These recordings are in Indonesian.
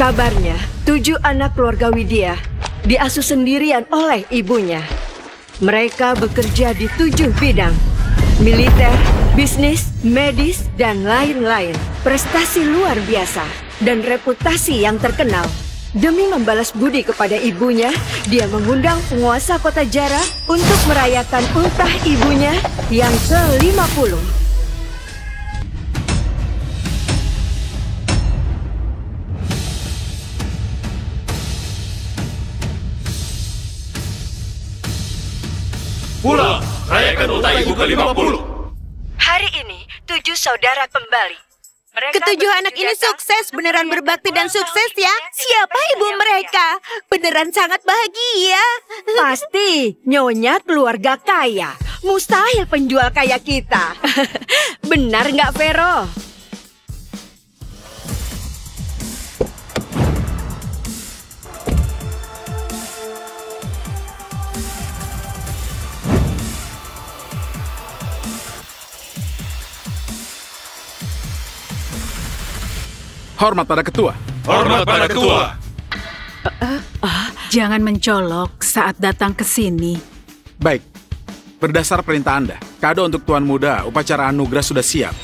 Kabarnya, 7 anak keluarga Widya diasuh sendirian oleh ibunya. Mereka bekerja di 7 bidang: militer, bisnis, medis, dan lain-lain. Prestasi luar biasa dan reputasi yang terkenal. Demi membalas budi kepada ibunya, dia mengundang penguasa kota Jara untuk merayakan ultah ibunya yang ke-50. Pulang, rayakan ultah ibu ke-50. Hari ini, 7 saudara kembali. Ketujuh anak ini sukses, beneran berbakti dan sukses ya. Siapa ibu mereka? Beneran sangat bahagia. Pasti Nyonya keluarga kaya. Mustahil penjual kaya kita. Benar nggak, Vero? Hormat pada ketua. Hormat pada ketua. Jangan mencolok saat datang ke sini. Baik, berdasar perintah Anda, kado untuk Tuan Muda, upacara anugerah sudah siap.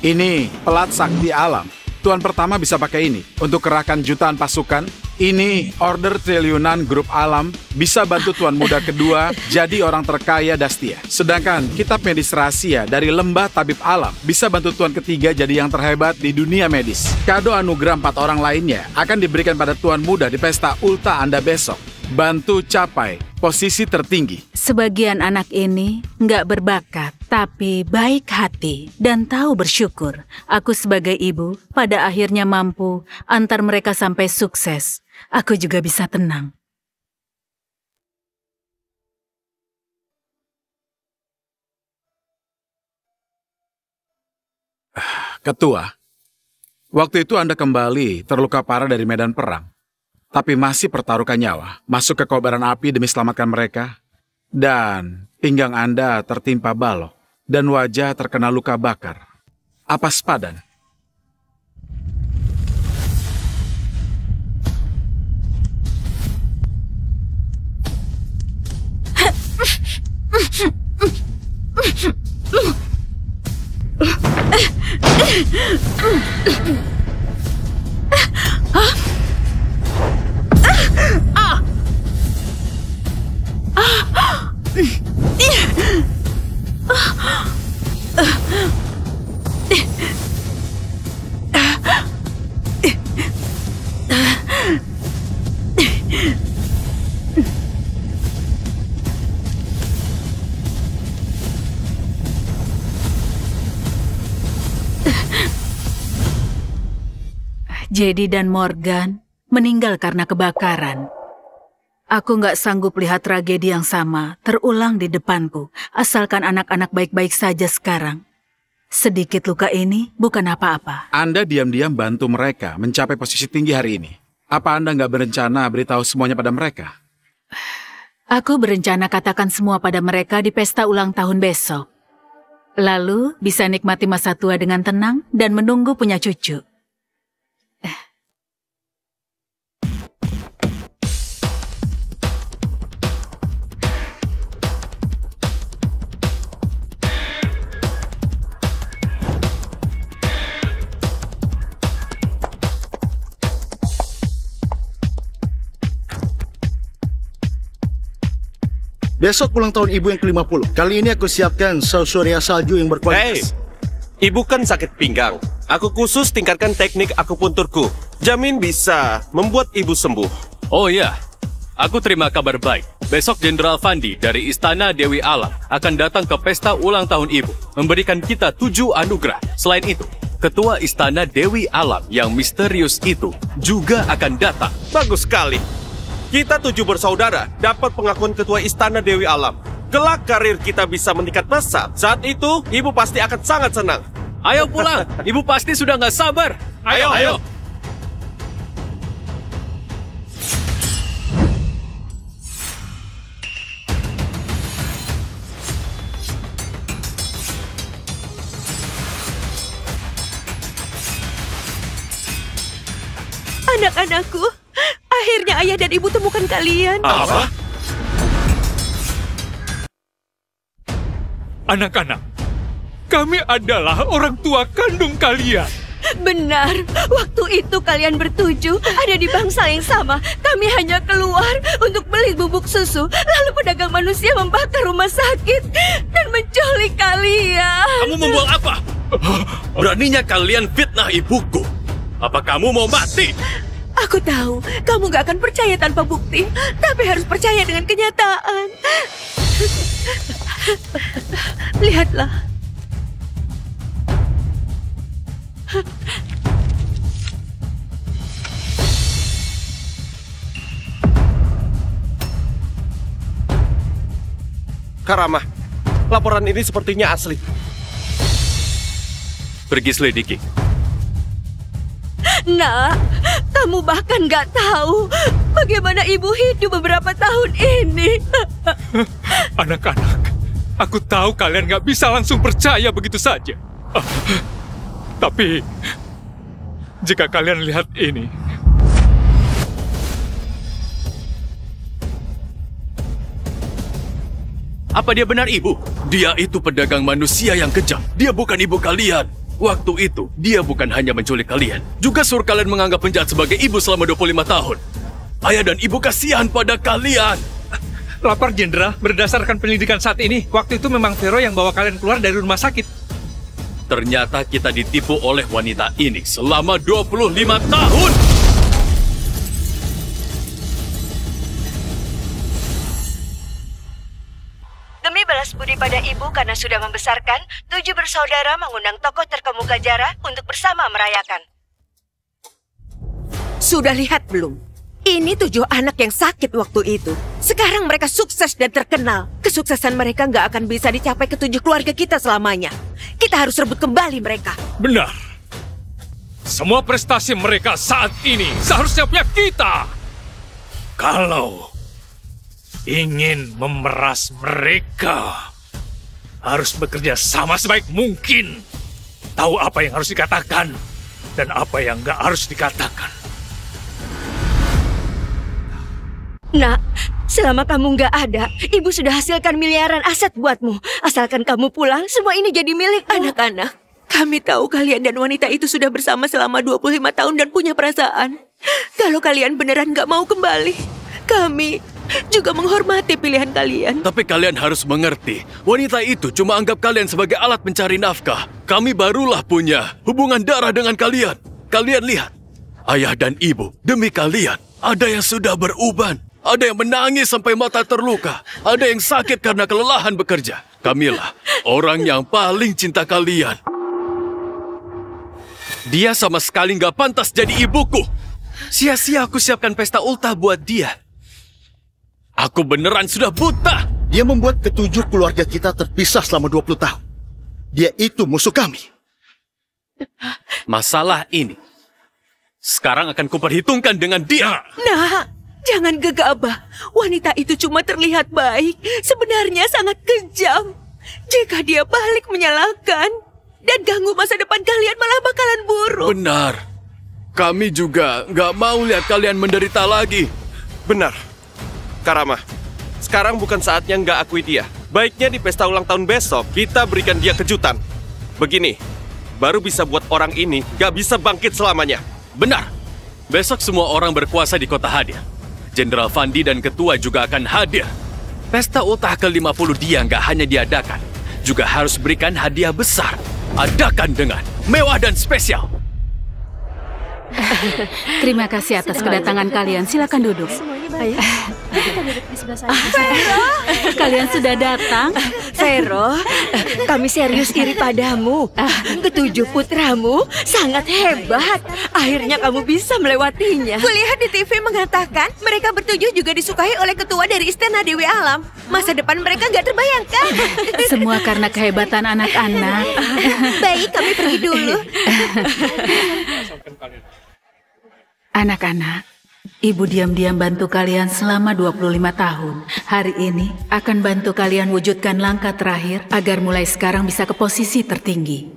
Ini pelat sakti alam. Tuan pertama bisa pakai ini untuk kerahkan jutaan pasukan. Ini order triliunan grup alam bisa bantu Tuan Muda kedua jadi orang terkaya Dastia. Sedangkan kitab medis rahasia dari lembah tabib alam bisa bantu Tuan ketiga jadi yang terhebat di dunia medis. Kado anugerah 4 orang lainnya akan diberikan pada Tuan Muda di pesta ulta Anda besok. Bantu capai posisi tertinggi. Sebagian anak ini nggak berbakat, tapi baik hati dan tahu bersyukur. Aku sebagai ibu pada akhirnya mampu antar mereka sampai sukses. Aku juga bisa tenang. Ketua, waktu itu Anda kembali terluka parah dari medan perang. Tapi masih pertaruhkan nyawa, masuk ke kobaran api demi selamatkan mereka. Dan pinggang Anda tertimpa balok, dan wajah terkena luka bakar. Apa sepadan? Jedi dan Morgan meninggal karena kebakaran. Aku nggak sanggup lihat tragedi yang sama terulang di depanku, asalkan anak-anak baik-baik saja sekarang. Sedikit luka ini bukan apa-apa. Anda diam-diam bantu mereka mencapai posisi tinggi hari ini. Apa Anda nggak berencana beritahu semuanya pada mereka? Aku berencana katakan semua pada mereka di pesta ulang tahun besok. Lalu bisa nikmati masa tua dengan tenang dan menunggu punya cucu. Besok ulang tahun ibu yang ke-50. Kali ini aku siapkan saus surya salju yang berkualitas. Ibu kan sakit pinggang. Aku khusus tingkatkan teknik akupunturku. Jamin bisa membuat ibu sembuh. Oh ya, aku terima kabar baik. Besok Jenderal Fandi dari Istana Dewi Alam akan datang ke pesta ulang tahun ibu, memberikan kita 7 anugerah. Selain itu, Ketua Istana Dewi Alam yang misterius itu juga akan datang. Bagus sekali. Kita 7 bersaudara dapat pengakuan Ketua Istana Dewi Alam. Kelak karir kita bisa meningkat pesat. Saat itu, ibu pasti akan sangat senang. Ayo pulang, ibu pasti sudah nggak sabar. Ayo. Anak-anakku, akhirnya ayah dan ibu temukan kalian. Apa? Anak-anak, kami adalah orang tua kandung kalian. Benar, waktu itu kalian bertujuh ada di bangsal yang sama. Kami hanya keluar untuk beli bubuk susu. Lalu pedagang manusia membakar rumah sakit dan menculik kalian. Kamu membual apa? Beraninya kalian fitnah ibuku. Apa kamu mau mati? Aku tahu kamu gak akan percaya tanpa bukti, tapi harus percaya dengan kenyataan. Lihatlah. Karamah, laporan ini sepertinya asli. Pergi selidiki. Nak, kamu bahkan gak tahu bagaimana ibu hidup beberapa tahun ini. Anak-anak, aku tahu kalian gak bisa langsung percaya begitu saja. Tapi, jika kalian lihat ini, Apa dia benar ibu? Dia itu pedagang manusia yang kejam. Dia bukan ibu kalian. Waktu itu, dia bukan hanya menculik kalian, juga suruh kalian menganggap penjahat sebagai ibu selama 25 tahun. Ayah dan ibu kasihan pada kalian. lapor Jenderal, berdasarkan penyelidikan saat ini, waktu itu memang Vero yang bawa kalian keluar dari rumah sakit. Ternyata kita ditipu oleh wanita ini selama 25 tahun. Demi balas budi pada ibu karena sudah membesarkan, 7 bersaudara mengundang tokoh terkemuka Jara untuk bersama merayakan. Sudah lihat belum? Ini 7 anak yang sakit waktu itu. Sekarang mereka sukses dan terkenal. Kesuksesan mereka nggak akan bisa dicapai ke 7 keluarga kita selamanya. Kita harus rebut kembali mereka. Benar. Semua prestasi mereka saat ini seharusnya punya kita. Kalau ingin memeras mereka, harus bekerja sama sebaik mungkin. Tahu apa yang harus dikatakan dan apa yang nggak harus dikatakan. Nak, selama kamu nggak ada, ibu sudah hasilkan miliaran aset buatmu. Asalkan kamu pulang, semua ini jadi milik anak-anak. Kami tahu kalian dan wanita itu sudah bersama selama 25 tahun dan punya perasaan. Kalau kalian beneran nggak mau kembali, kami juga menghormati pilihan kalian. Tapi kalian harus mengerti, wanita itu cuma anggap kalian sebagai alat mencari nafkah. Kami barulah punya hubungan darah dengan kalian. Kalian lihat, ayah dan ibu demi kalian, ada yang sudah beruban. Ada yang menangis sampai mata terluka. Ada yang sakit karena kelelahan bekerja. Kamilah, orang yang paling cinta kalian. Dia sama sekali nggak pantas jadi ibuku. Sia-sia aku siapkan pesta ultah buat dia. Aku beneran sudah buta. Dia membuat ke-7 keluarga kita terpisah selama 20 tahun. Dia itu musuh kami. Masalah ini sekarang akan kuperhitungkan dengan dia. Nah, jangan gegabah. Wanita itu cuma terlihat baik. Sebenarnya sangat kejam. Jika dia balik menyalahkan dan ganggu masa depan kalian, malah bakalan buruk. Benar. Kami juga nggak mau lihat kalian menderita lagi. Benar. Karamah, sekarang bukan saatnya nggak akui dia. Baiknya di pesta ulang tahun besok, kita berikan dia kejutan. Begini, baru bisa buat orang ini nggak bisa bangkit selamanya. Benar. Besok semua orang berkuasa di kota hadir. Jenderal Fandi dan ketua juga akan hadir. Pesta ultah ke-50 dia nggak hanya diadakan, juga harus berikan hadiah besar. Adakan dengan mewah dan spesial. Terima kasih atas kedatangan kalian. Silakan duduk. Vero, kalian sudah datang. Vero, kami serius iri padamu. Ke-7 putramu sangat hebat. Akhirnya kamu bisa melewatinya. Kulihat di TV mengatakan mereka bertujuh juga disukai oleh ketua dari Istana Dewi Alam. Masa depan mereka nggak terbayangkan. Semua karena kehebatan anak-anak. Baik, kami pergi dulu. Anak-anak, ibu diam-diam bantu kalian selama 25 tahun. Hari ini akan bantu kalian wujudkan langkah terakhir agar mulai sekarang bisa ke posisi tertinggi.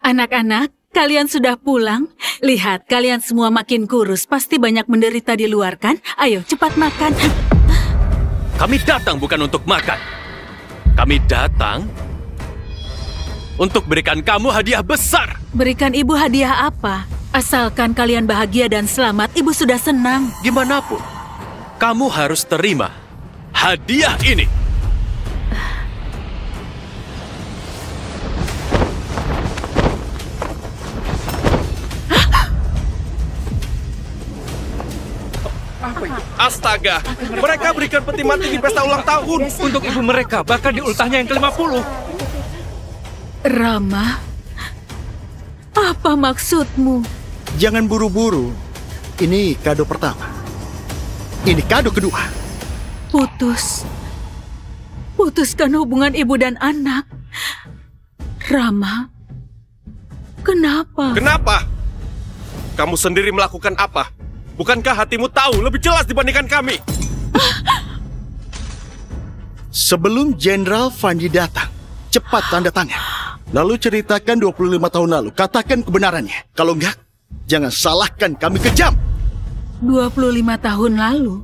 Anak-anak, kalian sudah pulang? Lihat, kalian semua makin kurus. Pasti banyak menderita di luar kan? Ayo, cepat makan. Kami datang bukan untuk makan. Kami datang untuk berikan kamu hadiah besar. Berikan ibu hadiah apa? Asalkan kalian bahagia dan selamat, ibu sudah senang. Gimana pun, kamu harus terima hadiah ini. Astaga, mereka berikan peti mati di pesta ulang tahun. Untuk ibu mereka, bahkan di ultahnya yang ke-50. Rama, apa maksudmu? Jangan buru-buru. Ini kado pertama. Ini kado kedua. Putuskan hubungan ibu dan anak. Rama, kenapa? Kenapa? Kamu sendiri melakukan apa? Bukankah hatimu tahu lebih jelas dibandingkan kami? Sebelum Jenderal Fandi datang, cepat tanda tangan. Lalu ceritakan 25 tahun lalu. Katakan kebenarannya. Kalau enggak, jangan salahkan kami kejam. 25 tahun lalu?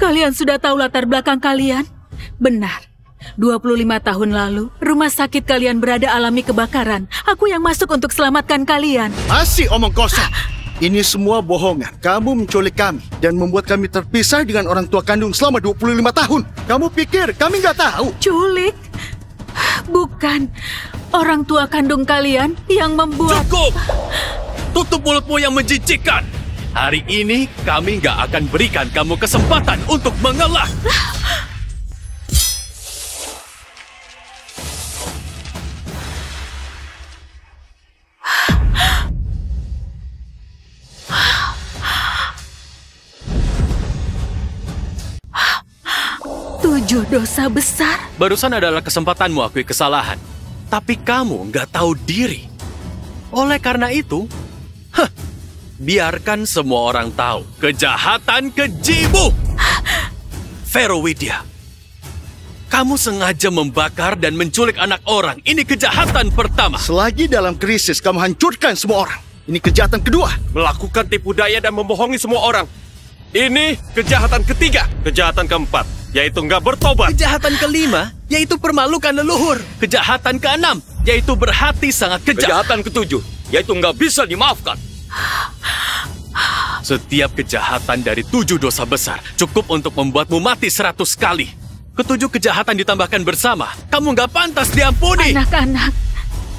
Kalian sudah tahu latar belakang kalian? Benar. 25 tahun lalu, rumah sakit kalian berada alami kebakaran. Aku yang masuk untuk selamatkan kalian. Masih omong kosong. Ini semua bohongan. Kamu menculik kami dan membuat kami terpisah dengan orang tua kandung selama 25 tahun. Kamu pikir kami nggak tahu? Culik? Bukan. Orang tua kandung kalian yang membuat... Cukup! Tutup mulutmu yang menjijikkan. Hari ini kami nggak akan berikan kamu kesempatan untuk mengelak. Dosa besar. Barusan adalah kesempatanmu akui kesalahan. Tapi kamu nggak tahu diri. Oleh karena itu, biarkan semua orang tahu kejahatan kejimu. Vero Widya, kamu sengaja membakar dan menculik anak orang. Ini kejahatan pertama. Selagi dalam krisis, kamu hancurkan semua orang. Ini kejahatan kedua. Melakukan tipu daya dan membohongi semua orang. Ini kejahatan ketiga. Kejahatan keempat, yaitu nggak bertobat. Kejahatan kelima, yaitu permalukan leluhur. Kejahatan keenam, yaitu berhati sangat kejam. Kejahatan ketujuh, yaitu nggak bisa dimaafkan. Setiap kejahatan dari 7 dosa besar cukup untuk membuatmu mati 100 kali. Ketujuh kejahatan ditambahkan bersama, kamu nggak pantas diampuni. Anak-anak,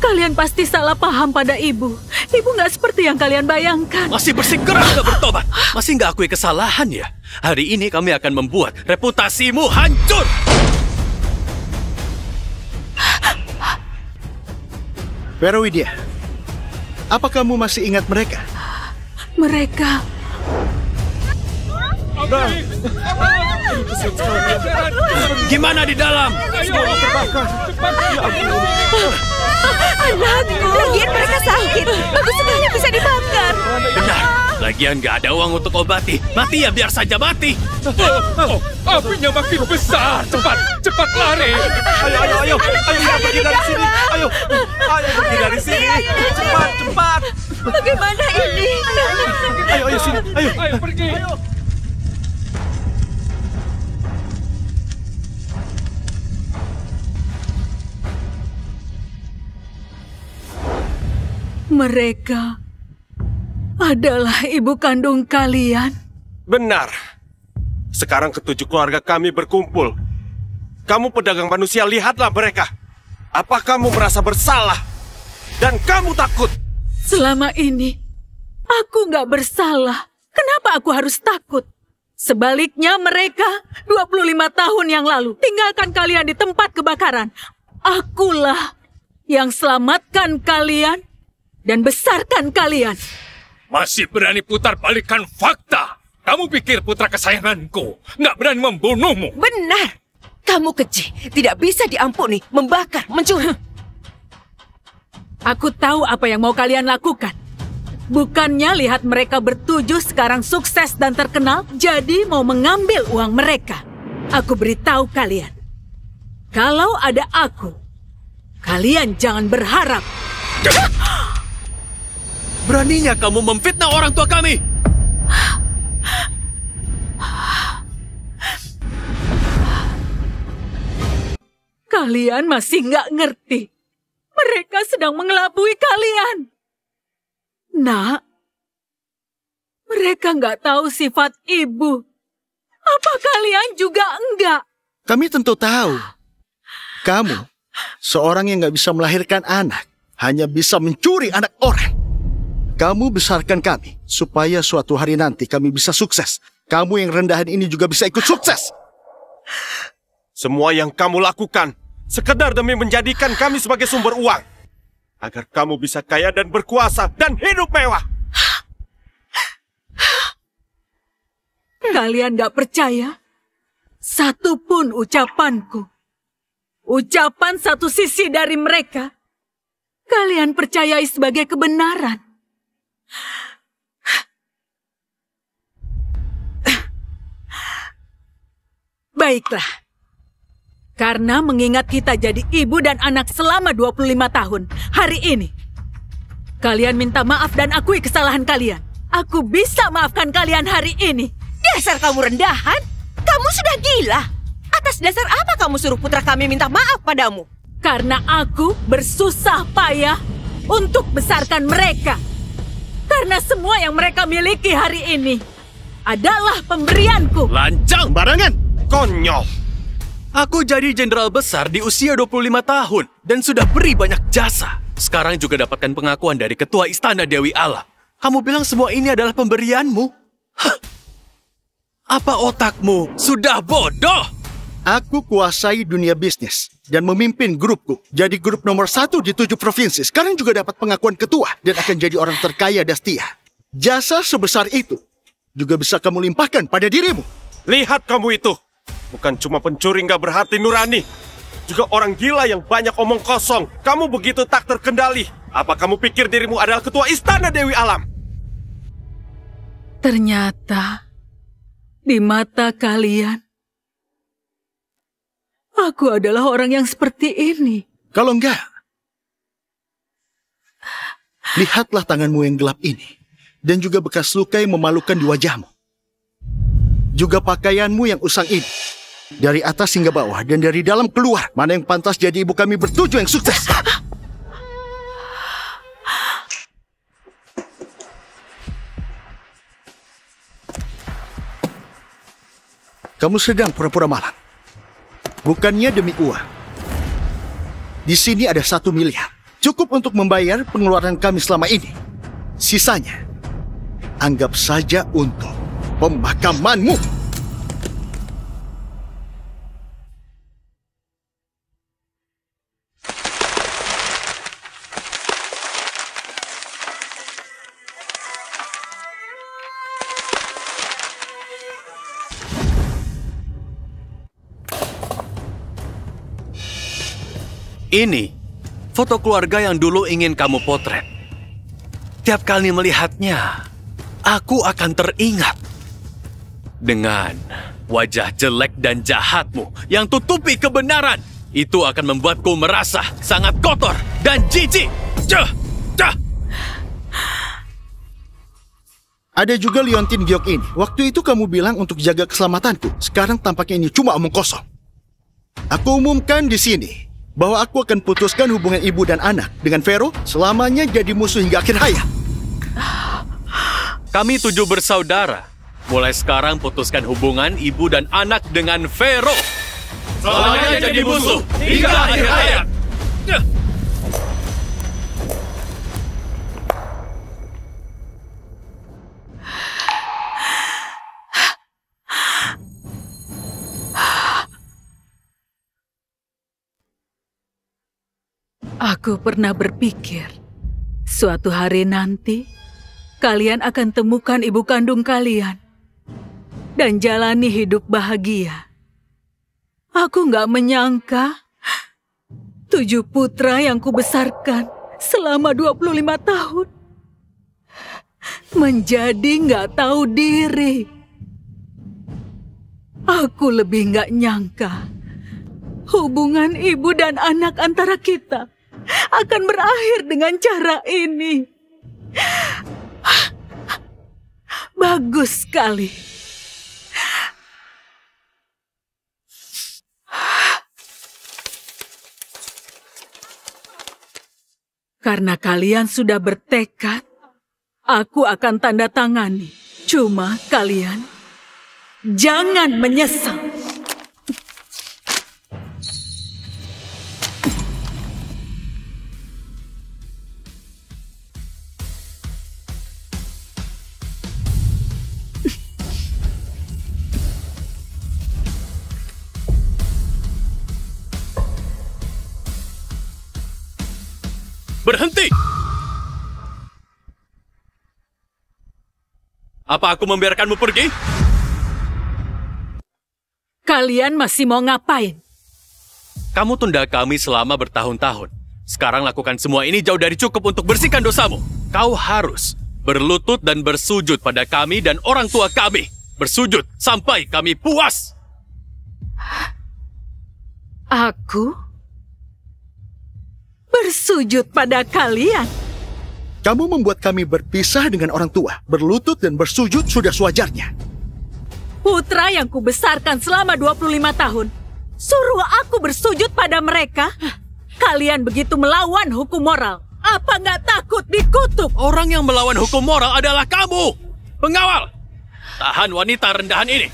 kalian pasti salah paham pada ibu. Ibu nggak seperti yang kalian bayangkan. Masih bersikeras nggak bertobat? Masih nggak akui kesalahan ya? Hari ini kami akan membuat reputasimu hancur. Vero Widya, apa kamu masih ingat mereka? Mereka... Gimana di dalam? Anakku, lagian mereka sakit. Bagus sekali bisa dibakar. Benar, lagian nggak ada uang untuk obati. Mati ya biar saja mati. Apinya makin besar. Cepat lari. Ayo, kita pergi dari sini. Ayo pergi dari sini. Cepat. Bagaimana ini? Ayo sini. Ayo pergi. Mereka adalah ibu kandung kalian. Benar. Sekarang ketujuh keluarga kami berkumpul. Kamu pedagang manusia, lihatlah mereka. Apa kamu merasa bersalah? Dan kamu takut? Selama ini, aku nggak bersalah. Kenapa aku harus takut? Sebaliknya mereka 25 tahun yang lalu tinggalkan kalian di tempat kebakaran. Akulah yang selamatkan kalian dan besarkan kalian. Masih berani putar balikan fakta. Kamu pikir putra kesayanganku nggak berani membunuhmu? Benar. Kamu keji, tidak bisa diampuni, membakar, mencuri. Aku tahu apa yang mau kalian lakukan. Bukannya lihat mereka bertujuh sekarang sukses dan terkenal, jadi mau mengambil uang mereka. Aku beritahu kalian, kalau ada aku, kalian jangan berharap. Beraninya kamu memfitnah orang tua kami! Kalian masih nggak ngerti. Mereka sedang mengelabui kalian. Nak, mereka nggak tahu sifat ibu. Apa kalian juga enggak? Kami tentu tahu. Kamu, seorang yang nggak bisa melahirkan anak, hanya bisa mencuri anak orang. Kamu besarkan kami, supaya suatu hari nanti kami bisa sukses. Kamu yang rendahan ini juga bisa ikut sukses. Semua yang kamu lakukan sekedar demi menjadikan kami sebagai sumber uang. Agar kamu bisa kaya dan berkuasa dan hidup mewah. Kalian gak percaya? Satu pun ucapanku. Ucapan satu sisi dari mereka. Kalian percayai sebagai kebenaran. Baiklah. Karena mengingat kita jadi ibu dan anak selama 25 tahun, hari ini, kalian minta maaf dan akui kesalahan kalian. Aku bisa maafkan kalian hari ini. Dasar kamu rendahan! Kamu sudah gila! Atas dasar apa kamu suruh putra kami minta maaf padamu? Karena aku bersusah payah untuk besarkan mereka. Karena semua yang mereka miliki hari ini adalah pemberianku. Lancang! Barangan! Konyol! Aku jadi jenderal besar di usia 25 tahun dan sudah beri banyak jasa. Sekarang juga dapatkan pengakuan dari ketua istana Dewi Alam. Kamu bilang semua ini adalah pemberianmu? Hah? Apa otakmu sudah bodoh? Aku kuasai dunia bisnis dan memimpin grupku. Jadi grup nomor 1 di 7 provinsi. Sekarang juga dapat pengakuan ketua dan akan jadi orang terkaya dan setia. Jasa sebesar itu juga bisa kamu limpahkan pada dirimu. Lihat kamu itu. Bukan cuma pencuri nggak berhati nurani. Juga orang gila yang banyak omong kosong. Kamu begitu tak terkendali. Apa kamu pikir dirimu adalah ketua istana Dewi Alam? Ternyata, di mata kalian, aku adalah orang yang seperti ini. Kalau enggak, lihatlah tanganmu yang gelap ini. Dan juga bekas luka yang memalukan di wajahmu. Juga pakaianmu yang usang ini. Dari atas hingga bawah dan dari dalam keluar. Mana yang pantas jadi ibu kami bertujuh yang sukses? Kamu sedang pura-pura malang. Bukannya demi uang. Di sini ada 1 miliar. Cukup untuk membayar pengeluaran kami selama ini. Sisanya, anggap saja untuk pemakamanmu. Ini foto keluarga yang dulu ingin kamu potret. Tiap kali melihatnya, aku akan teringat dengan wajah jelek dan jahatmu yang tutupi kebenaran. Itu akan membuatku merasa sangat kotor dan jijik. Ada juga liontin giok ini. Waktu itu kamu bilang untuk jaga keselamatanku. Sekarang tampaknya ini cuma omong kosong. Aku umumkan di sini bahwa aku akan putuskan hubungan ibu dan anak dengan Vero selamanya jadi musuh hingga akhir hayat. Kami 7 bersaudara. Mulai sekarang putuskan hubungan ibu dan anak dengan Vero. Selamanya jadi musuh hingga akhir hayat. Aku pernah berpikir, suatu hari nanti, kalian akan temukan ibu kandung kalian dan jalani hidup bahagia. Aku nggak menyangka 7 putra yang kubesarkan selama 25 tahun menjadi nggak tahu diri. Aku lebih nggak nyangka hubungan ibu dan anak antara kita akan berakhir dengan cara ini. Bagus sekali. Karena kalian sudah bertekad, aku akan tanda tangani. Cuma kalian jangan menyesal. Berhenti! Apa aku membiarkanmu pergi? Kalian masih mau ngapain? Kamu tunda kami selama bertahun-tahun. Sekarang lakukan semua ini jauh dari cukup untuk bersihkan dosamu. Kau harus berlutut dan bersujud pada kami dan orang tua kami. Bersujud sampai kami puas. Aku bersujud pada kalian. Kamu membuat kami berpisah dengan orang tua. Berlutut dan bersujud sudah sewajarnya. Putra yang kubesarkan selama 25 tahun. Suruh aku bersujud pada mereka. Kalian begitu melawan hukum moral. Apa nggak takut dikutuk? Orang yang melawan hukum moral adalah kamu. Pengawal, tahan wanita rendahan ini.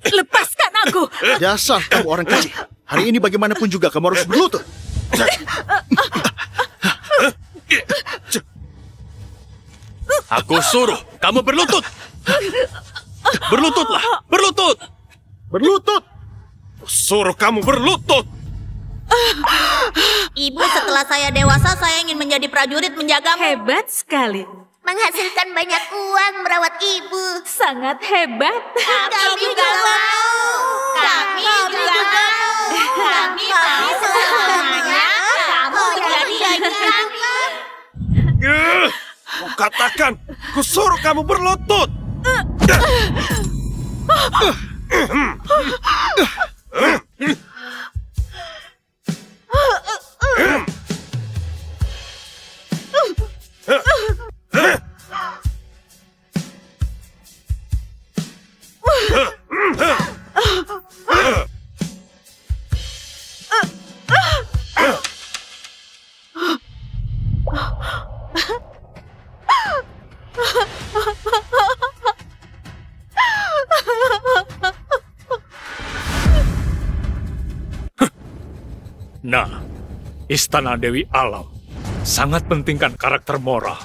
Lepaskan aku. Dasar kamu orang kecil. Hari ini bagaimanapun juga kamu harus berlutut. Aku suruh kamu berlutut. Berlututlah, berlutut. Berlutut. Suruh kamu berlutut. Ibu, setelah saya dewasa, saya ingin menjadi prajurit menjagamu. Hebat sekali. Menghasilkan banyak uang merawat ibu. Sangat hebat. Kami juga mau. Kami juga mau. Kami mau selamanya kamu jadi kami. Katakan, kusuruh kamu berlutut. Nah, Istana Dewi Alam sangat pentingkan karakter moral.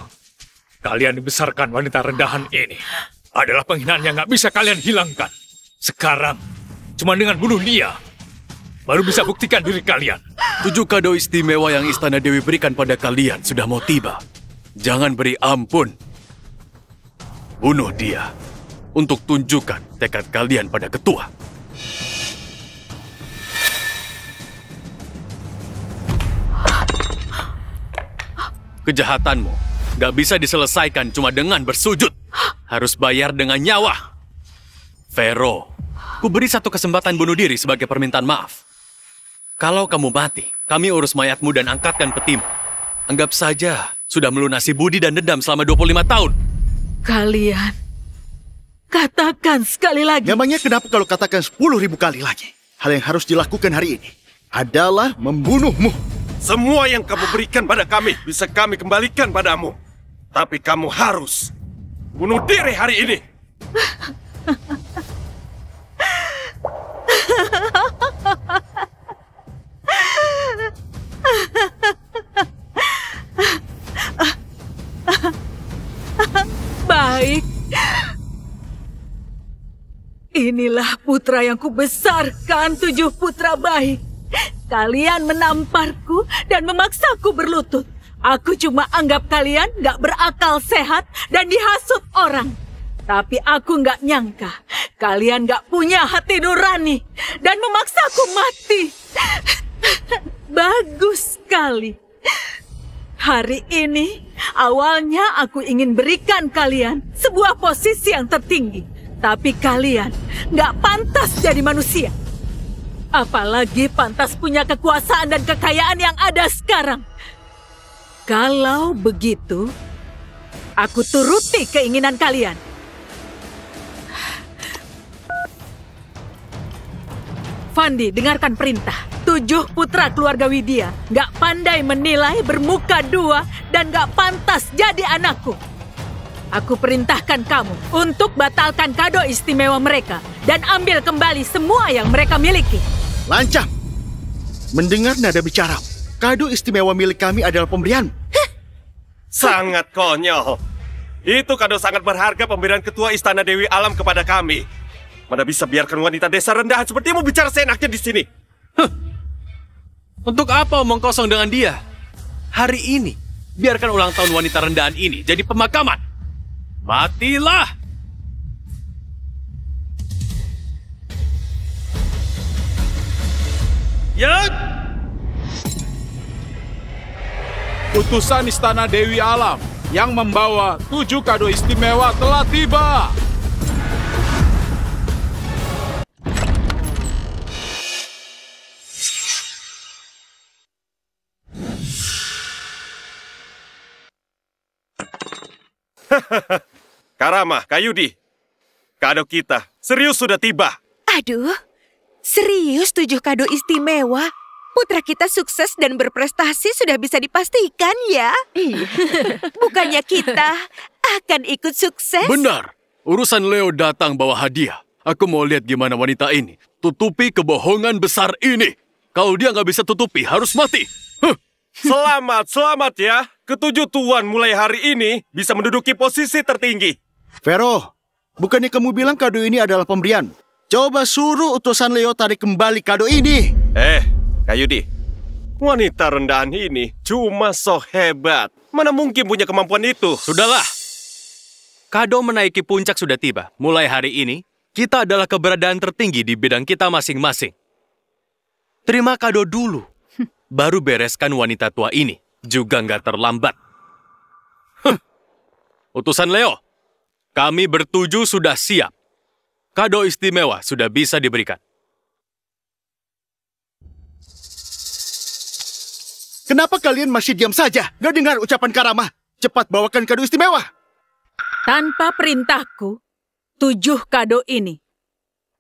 Kalian dibesarkan wanita rendahan ini adalah penghinaan yang nggak bisa kalian hilangkan. Sekarang, cuma dengan bunuh dia, baru bisa buktikan diri kalian. 7 kado istimewa yang Istana Dewi berikan pada kalian sudah mau tiba. Jangan beri ampun. Bunuh dia untuk tunjukkan tekad kalian pada ketua. Kejahatanmu gak bisa diselesaikan cuma dengan bersujud. Harus bayar dengan nyawa. Vero, ku beri 1 kesempatan bunuh diri sebagai permintaan maaf. Kalau kamu mati, kami urus mayatmu dan angkatkan petimu. Anggap saja sudah melunasi budi dan dendam selama 25 tahun. Kalian, katakan sekali lagi. Memangnya kenapa kalau katakan 10.000 kali lagi? Hal yang harus dilakukan hari ini adalah membunuhmu. Semua yang kamu berikan pada kami bisa kami kembalikan padamu. Tapi kamu harus bunuh diri hari ini. Baik. Inilah putra yang kubesarkan, 7 putra baik. Kalian menamparku dan memaksaku berlutut. Aku cuma anggap kalian gak berakal sehat dan dihasut orang. Tapi aku gak nyangka kalian gak punya hati nurani dan memaksaku mati. Bagus sekali. Hari ini awalnya aku ingin berikan kalian sebuah posisi yang tertinggi. Tapi kalian gak pantas jadi manusia. Apalagi pantas punya kekuasaan dan kekayaan yang ada sekarang. Kalau begitu, aku turuti keinginan kalian. Fandi, dengarkan perintah. 7 putra keluarga Widya gak pandai menilai, bermuka 2, dan gak pantas jadi anakku. Aku perintahkan kamu untuk batalkan kado istimewa mereka dan ambil kembali semua yang mereka miliki. Lancang! Mendengar nada bicara, kado istimewa milik kami adalah pemberian. Sangat konyol. Itu kado sangat berharga pemberian ketua Istana Dewi Alam kepada kami. Mana bisa biarkan wanita desa rendahan sepertimu bicara seenaknya di sini? Untuk apa omong kosong dengan dia? Hari ini, biarkan ulang tahun wanita rendahan ini jadi pemakaman. Matilah! Ya! Utusan Istana Dewi Alam yang membawa 7 kado istimewa telah tiba. Karama, Kayudi, kado kita serius sudah tiba. Aduh, serius 7 kado istimewa? Putra kita sukses dan berprestasi sudah bisa dipastikan ya? Bukannya kita akan ikut sukses? Benar, urusan Leo datang bawa hadiah. Aku mau lihat gimana wanita ini tutupi kebohongan besar ini. Kalau dia nggak bisa tutupi, harus mati. Selamat ya. Ketujuh tuan mulai hari ini bisa menduduki posisi tertinggi. Vero, bukannya kamu bilang kado ini adalah pemberian? Coba suruh utusan Leo tarik kembali kado ini. Kayudi, wanita rendahan ini cuma so hebat. Mana mungkin punya kemampuan itu? Sudahlah. Kado menaiki puncak sudah tiba. Mulai hari ini, kita adalah keberadaan tertinggi di bidang kita masing-masing. Terima kado dulu. Baru bereskan wanita tua ini. Juga nggak terlambat. Utusan Leo, kami bertujuh sudah siap. Kado istimewa sudah bisa diberikan. Kenapa kalian masih diam saja? Gak dengar ucapan Karama? Cepat bawakan kado istimewa. Tanpa perintahku, 7 kado ini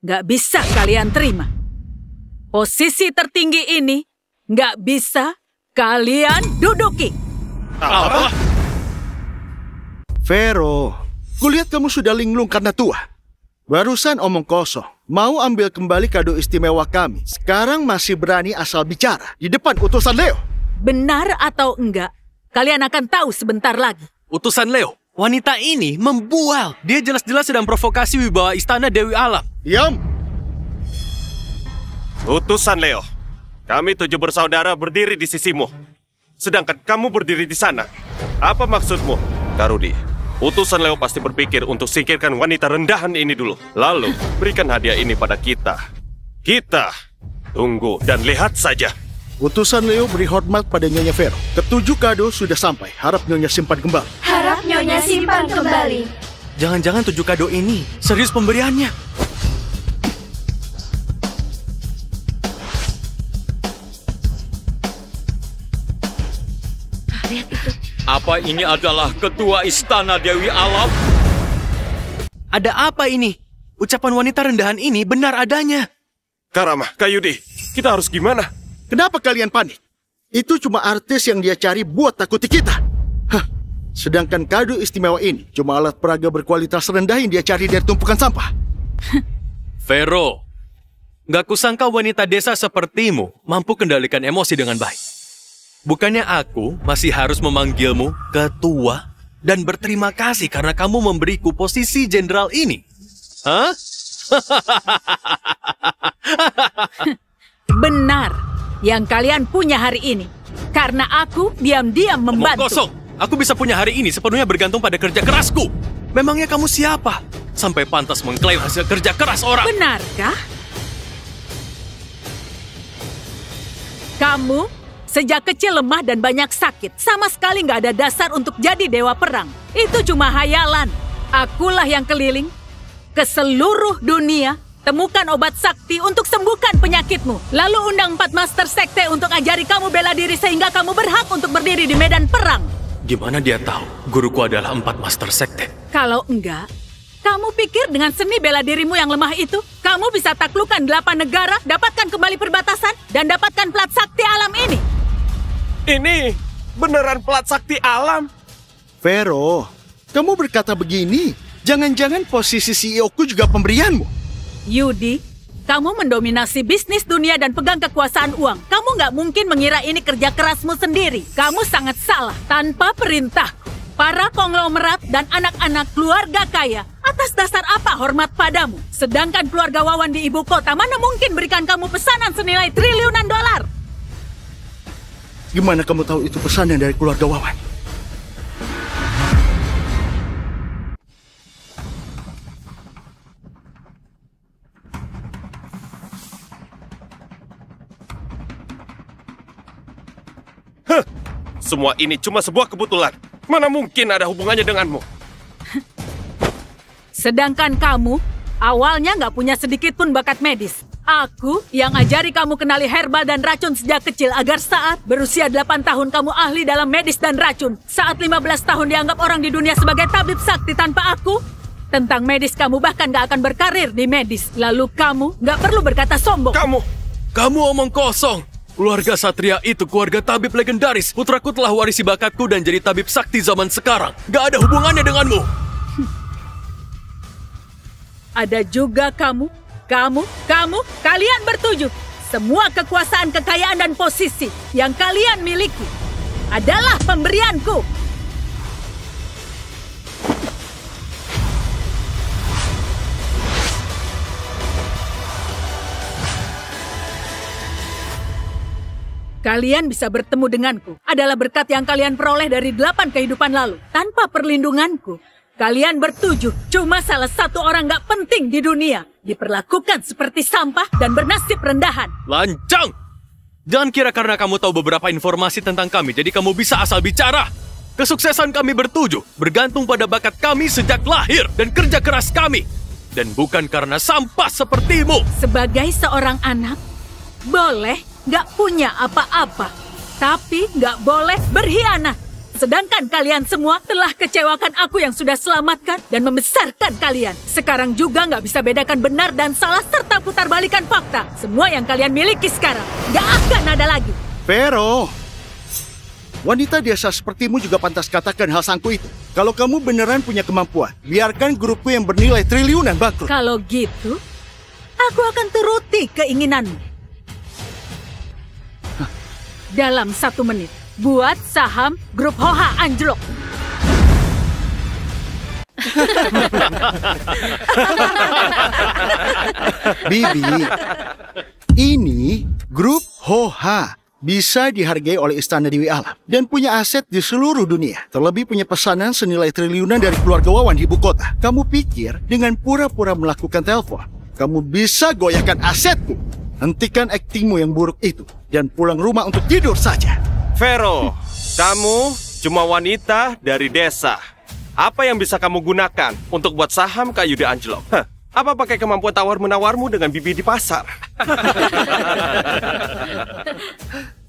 nggak bisa kalian terima. Posisi tertinggi ini nggak bisa kalian duduki. Apa? Vero, kulihat kamu sudah linglung karena tua. Barusan omong kosong, mau ambil kembali kado istimewa kami. Sekarang masih berani asal bicara di depan utusan Leo. Benar atau enggak, kalian akan tahu sebentar lagi. Utusan Leo, wanita ini membual. Dia jelas-jelas sedang provokasi wibawa Istana Dewi Alam. Diam! Utusan Leo, kami 7 bersaudara berdiri di sisimu. Sedangkan kamu berdiri di sana. Apa maksudmu? Karudi, utusan Leo pasti berpikir untuk singkirkan wanita rendahan ini dulu. Lalu, berikan hadiah ini pada kita. Kita tunggu dan lihat saja. Utusan Leo beri hormat pada Nyonya Vero. Ketujuh kado sudah sampai. Harap Nyonya simpan kembali. Harap Nyonya simpan kembali. Jangan-jangan 7 kado ini serius pemberiannya. Lihat itu. Apa ini adalah ketua Istana Dewi Alam? Ada apa ini? Ucapan wanita rendahan ini benar adanya. Karama, Kayudi, kita harus gimana? Kenapa kalian panik? Itu cuma artis yang dia cari buat takuti kita. Sedangkan kado istimewa ini cuma alat peraga berkualitas rendah yang dia cari dari tumpukan sampah. Vero, gak kusangka wanita desa sepertimu mampu kendalikan emosi dengan baik. Bukannya aku masih harus memanggilmu ketua dan berterima kasih karena kamu memberiku posisi jenderal ini? Hah? Benar yang kalian punya hari ini. Karena aku diam-diam membantu. Omong kosong. Aku bisa punya hari ini sepenuhnya bergantung pada kerja kerasku. Memangnya kamu siapa? Sampai pantas mengklaim hasil kerja keras orang. Benarkah? Kamu sejak kecil lemah dan banyak sakit. Sama sekali nggak ada dasar untuk jadi dewa perang. Itu cuma hayalan. Akulah yang keliling ke seluruh dunia Temukan obat sakti untuk sembuhkan penyakitmu. Lalu undang 4 master sekte untuk ajari kamu bela diri sehingga kamu berhak untuk berdiri di medan perang. Gimana dia tahu guruku adalah 4 master sekte? Kalau enggak, kamu pikir dengan seni bela dirimu yang lemah itu, kamu bisa taklukkan 8 negara, dapatkan kembali perbatasan, dan dapatkan plat sakti alam ini? Ini beneran plat sakti alam. Vero, kamu berkata begini, jangan-jangan posisi CEO-ku juga pemberianmu? Yudi, kamu mendominasi bisnis dunia dan pegang kekuasaan uang. Kamu nggak mungkin mengira ini kerja kerasmu sendiri. Kamu sangat salah. Tanpa perintahku, para konglomerat dan anak-anak keluarga kaya, atas dasar apa hormat padamu? Sedangkan keluarga Wawan di ibu kota mana mungkin berikan kamu pesanan senilai triliunan dolar? Gimana kamu tahu itu pesanan dari keluarga Wawan? Semua ini cuma sebuah kebetulan. Mana mungkin ada hubungannya denganmu? Sedangkan kamu, awalnya nggak punya sedikit pun bakat medis. Aku yang ajari kamu kenali herbal dan racun sejak kecil agar saat berusia 8 tahun kamu ahli dalam medis dan racun. Saat 15 tahun dianggap orang di dunia sebagai tabib sakti tanpa aku. Tentang medis kamu bahkan nggak akan berkarir di medis. Lalu kamu nggak perlu berkata sombong. Kamu omong kosong. Keluarga Satria itu keluarga tabib legendaris. Putraku telah warisi bakatku dan jadi tabib sakti zaman sekarang. Gak ada hubungannya denganmu. Ada juga kamu, kalian bertujuh. Semua kekuasaan, kekayaan, dan posisi yang kalian miliki adalah pemberianku. Kalian bisa bertemu denganku adalah berkat yang kalian peroleh dari 8 kehidupan lalu. Tanpa perlindunganku, kalian bertujuh cuma salah satu orang gak penting di dunia. Diperlakukan seperti sampah dan bernasib rendahan. Lancang! Jangan kira karena kamu tahu beberapa informasi tentang kami, jadi kamu bisa asal bicara. Kesuksesan kami bertujuh bergantung pada bakat kami sejak lahir dan kerja keras kami. Dan bukan karena sampah sepertimu. Sebagai seorang anak, boleh nggak punya apa-apa, tapi nggak boleh berkhianat. Sedangkan kalian semua telah kecewakan aku yang sudah selamatkan dan membesarkan kalian. Sekarang juga nggak bisa bedakan benar dan salah serta putarbalikan fakta. Semua yang kalian miliki sekarang nggak akan ada lagi. Vero, wanita biasa sepertimu juga pantas katakan hal sangku itu. Kalau kamu beneran punya kemampuan, biarkan grupku yang bernilai triliunan bangkrut. Kalau gitu, aku akan turuti keinginanmu. Dalam 1 menit, buat saham grup Hoha anjlok. Bibi, ini grup Hoha bisa dihargai oleh Istana Dewi Alam dan punya aset di seluruh dunia. Terlebih punya pesanan senilai triliunan dari keluarga Wawan di ibu kota. Kamu pikir dengan pura-pura melakukan telepon, kamu bisa goyahkan asetku? Hentikan aktingmu yang buruk itu dan pulang rumah untuk tidur saja. Vero, kamu cuma wanita dari desa. Apa yang bisa kamu gunakan untuk buat saham kayu di anjlok? Apa pakai kemampuan tawar-menawarmu dengan bibi di pasar?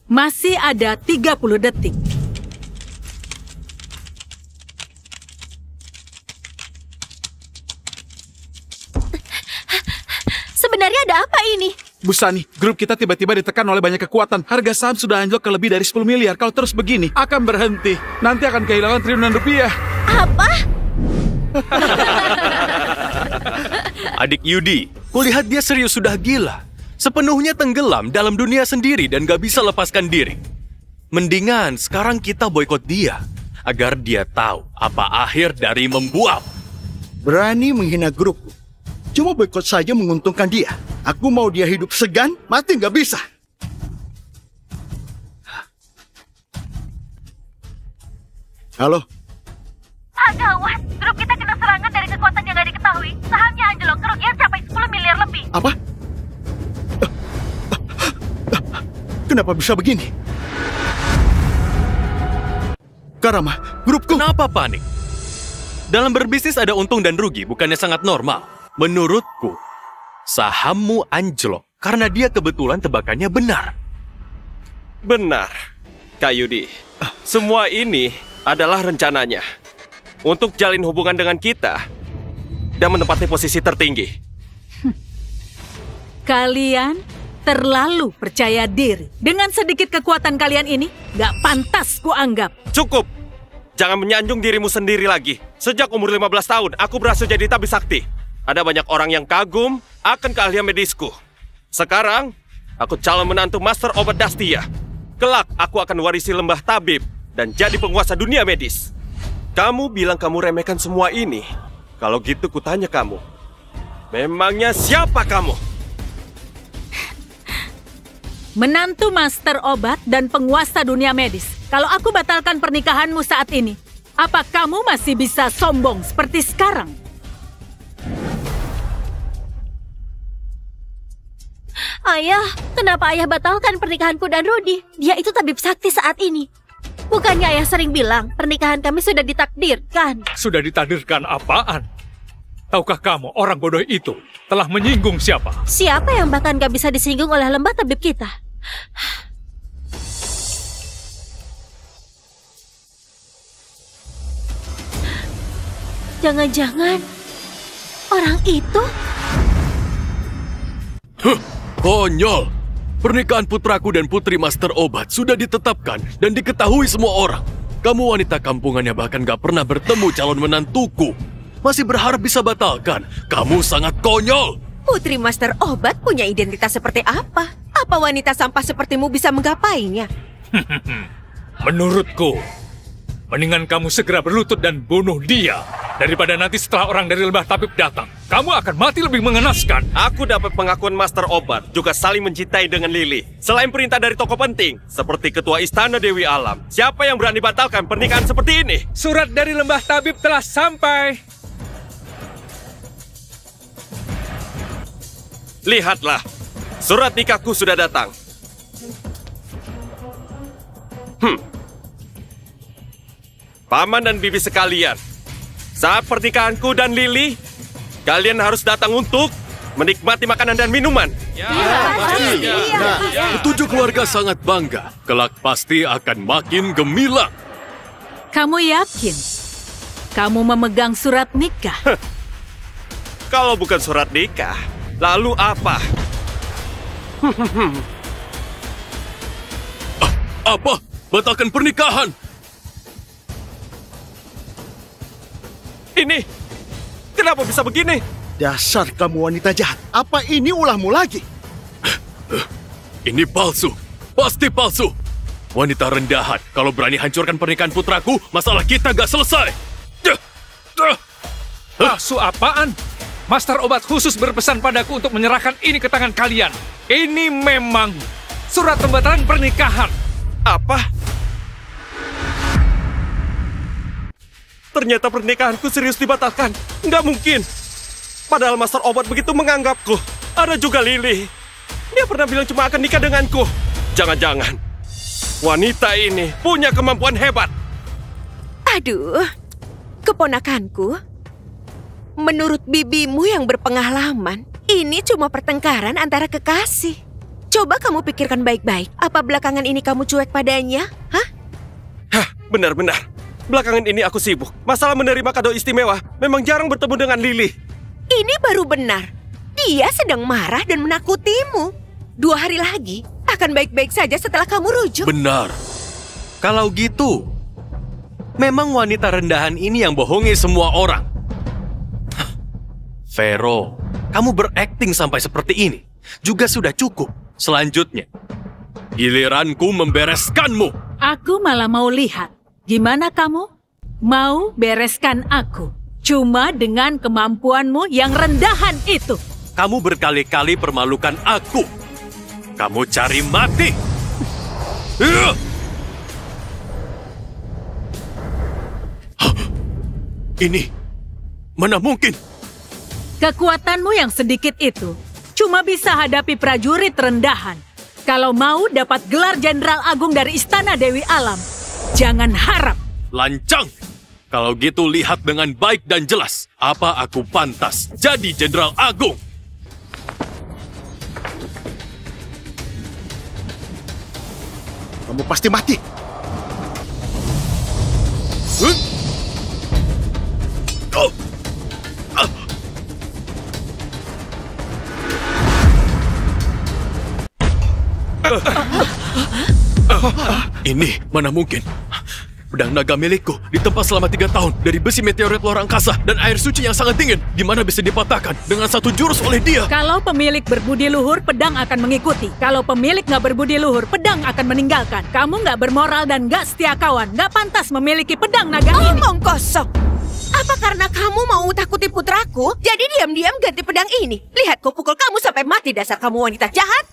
Masih ada 30 detik. Sebenarnya ada apa ini? Bu Sani, grup kita tiba-tiba ditekan oleh banyak kekuatan. Harga saham sudah anjlok ke lebih dari 10 miliar. Kalau terus begini, akan berhenti. Nanti akan kehilangan triliunan rupiah. Apa? Adik Yudi, kulihat dia serius sudah gila. Sepenuhnya tenggelam dalam dunia sendiri dan gak bisa lepaskan diri. Mendingan sekarang kita boikot dia, agar dia tahu apa akhir dari membual. Berani menghina grupku. Cuma boikot saja menguntungkan dia. Aku mau dia hidup segan, mati nggak bisa. Halo? Gawat, grup kita kena serangan dari kekuatan yang nggak diketahui. Sahamnya anjlok, kerugian capai 10 miliar lebih. Apa? Kenapa bisa begini? Karama, grupku... Kenapa panik? Dalam berbisnis ada untung dan rugi, bukannya sangat normal. Menurutku, sahammu anjlok karena dia kebetulan tebakannya benar. Benar, Kak Yudi. Semua ini adalah rencananya untuk jalin hubungan dengan kita dan menempati posisi tertinggi. Kalian terlalu percaya diri. Dengan sedikit kekuatan kalian ini, gak pantas kuanggap. Cukup! Jangan menyanjung dirimu sendiri lagi. Sejak umur 15 tahun, aku berhasil jadi tabib sakti. Ada banyak orang yang kagum akan keahlian medisku. Sekarang, aku calon menantu Master Obat Dastia. Kelak, aku akan warisi lembah tabib dan jadi penguasa dunia medis. Kamu bilang kamu remehkan semua ini. Kalau gitu kutanya kamu, memangnya siapa kamu? Menantu Master Obat dan penguasa dunia medis. Kalau aku batalkan pernikahanmu saat ini, apa kamu masih bisa sombong seperti sekarang? Ayah, kenapa ayah batalkan pernikahanku dan Rudy? Dia itu tabib sakti saat ini. Bukannya ayah sering bilang pernikahan kami sudah ditakdirkan? Sudah ditakdirkan apaan? Tahukah kamu orang bodoh itu telah menyinggung siapa? Siapa yang bahkan gak bisa disinggung oleh lembah tabib kita? Jangan-jangan orang itu? Konyol! Pernikahan putraku dan putri Master Obat sudah ditetapkan dan diketahui semua orang. Kamu wanita kampungannya bahkan gak pernah bertemu calon menantuku. Masih berharap bisa batalkan? Kamu sangat konyol! Putri Master Obat punya identitas seperti apa? Apa wanita sampah sepertimu bisa menggapainya? Menurutku, mendingan kamu segera berlutut dan bunuh dia. Daripada nanti setelah orang dari lembah tabib datang, kamu akan mati lebih mengenaskan. Aku dapat pengakuan Master Obat, juga saling mencintai dengan Lily. Selain perintah dari tokoh penting, seperti Ketua Istana Dewi Alam, siapa yang berani batalkan pernikahan seperti ini? Surat dari lembah tabib telah sampai. Lihatlah, surat nikahku sudah datang. Paman dan bibi sekalian, saat pernikahanku dan Lily, kalian harus datang untuk menikmati makanan dan minuman. Ketujuh keluarga sangat bangga. Kelak pasti akan makin gemilang. Kamu yakin? Kamu memegang surat nikah? Kalau bukan surat nikah, lalu apa? Apa? Batalkan pernikahan? Ini, kenapa bisa begini? Dasar kamu wanita jahat. Apa ini ulahmu lagi? Ini palsu. Pasti palsu. Wanita rendahan. Kalau berani hancurkan pernikahan putraku, masalah kita gak selesai. Palsu apaan? Master Obat khusus berpesan padaku untuk menyerahkan ini ke tangan kalian. Ini memang surat pembatalan pernikahan. Apa? Ternyata pernikahanku serius dibatalkan. Nggak mungkin. Padahal Master Obat begitu menganggapku. Ada juga Lily. Dia pernah bilang cuma akan nikah denganku. Jangan-jangan wanita ini punya kemampuan hebat. Aduh, keponakanku. Menurut bibimu yang berpengalaman, ini cuma pertengkaran antara kekasih. Coba kamu pikirkan baik-baik. Apa belakangan ini kamu cuek padanya? Hah? Hah, benar-benar. Belakangan ini aku sibuk. Masalah menerima kado istimewa, memang jarang bertemu dengan Lily. Ini baru benar. Dia sedang marah dan menakutimu. 2 hari lagi akan baik-baik saja setelah kamu rujuk. Benar. Kalau gitu, memang wanita rendahan ini yang bohongi semua orang. Vero, kamu berakting sampai seperti ini juga sudah cukup. Selanjutnya, giliranku membereskanmu. Aku malah mau lihat. Gimana kamu? Mau bereskan aku? Cuma dengan kemampuanmu yang rendahan itu. Kamu berkali-kali permalukan aku. Kamu cari mati. Ini mana mungkin? Kekuatanmu yang sedikit itu cuma bisa hadapi prajurit rendahan. Kalau mau dapat gelar Jenderal Agung dari Istana Dewi Alam, jangan harap. Lancang. Kalau gitu lihat dengan baik dan jelas. Apa aku pantas jadi Jenderal Agung? kamu pasti mati. Ini mana mungkin? Pedang naga milikku ditempa selama 3 tahun dari besi meteorit luar angkasa dan air suci yang sangat dingin. Gimana bisa dipatahkan dengan 1 jurus oleh dia? Kalau pemilik berbudi luhur, pedang akan mengikuti. Kalau pemilik nggak berbudi luhur, pedang akan meninggalkan. Kamu nggak bermoral dan nggak setia kawan. Nggak pantas memiliki pedang naga ini. Omong kosong. Apa karena kamu mau takuti putraku? Jadi diam-diam ganti pedang ini. Lihat, ku pukul kamu sampai mati, dasar kamu wanita jahat.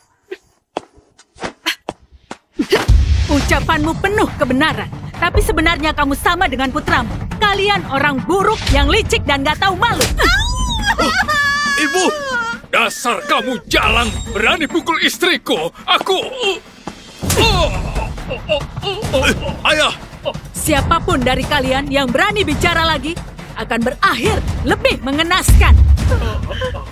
Ucapanmu penuh kebenaran. Tapi sebenarnya kamu sama dengan putramu. Kalian orang buruk yang licik dan gak tahu malu. Ibu! Dasar kamu jalang, berani pukul istriku. Aku... Ayah! Siapapun dari kalian yang berani bicara lagi akan berakhir lebih mengenaskan.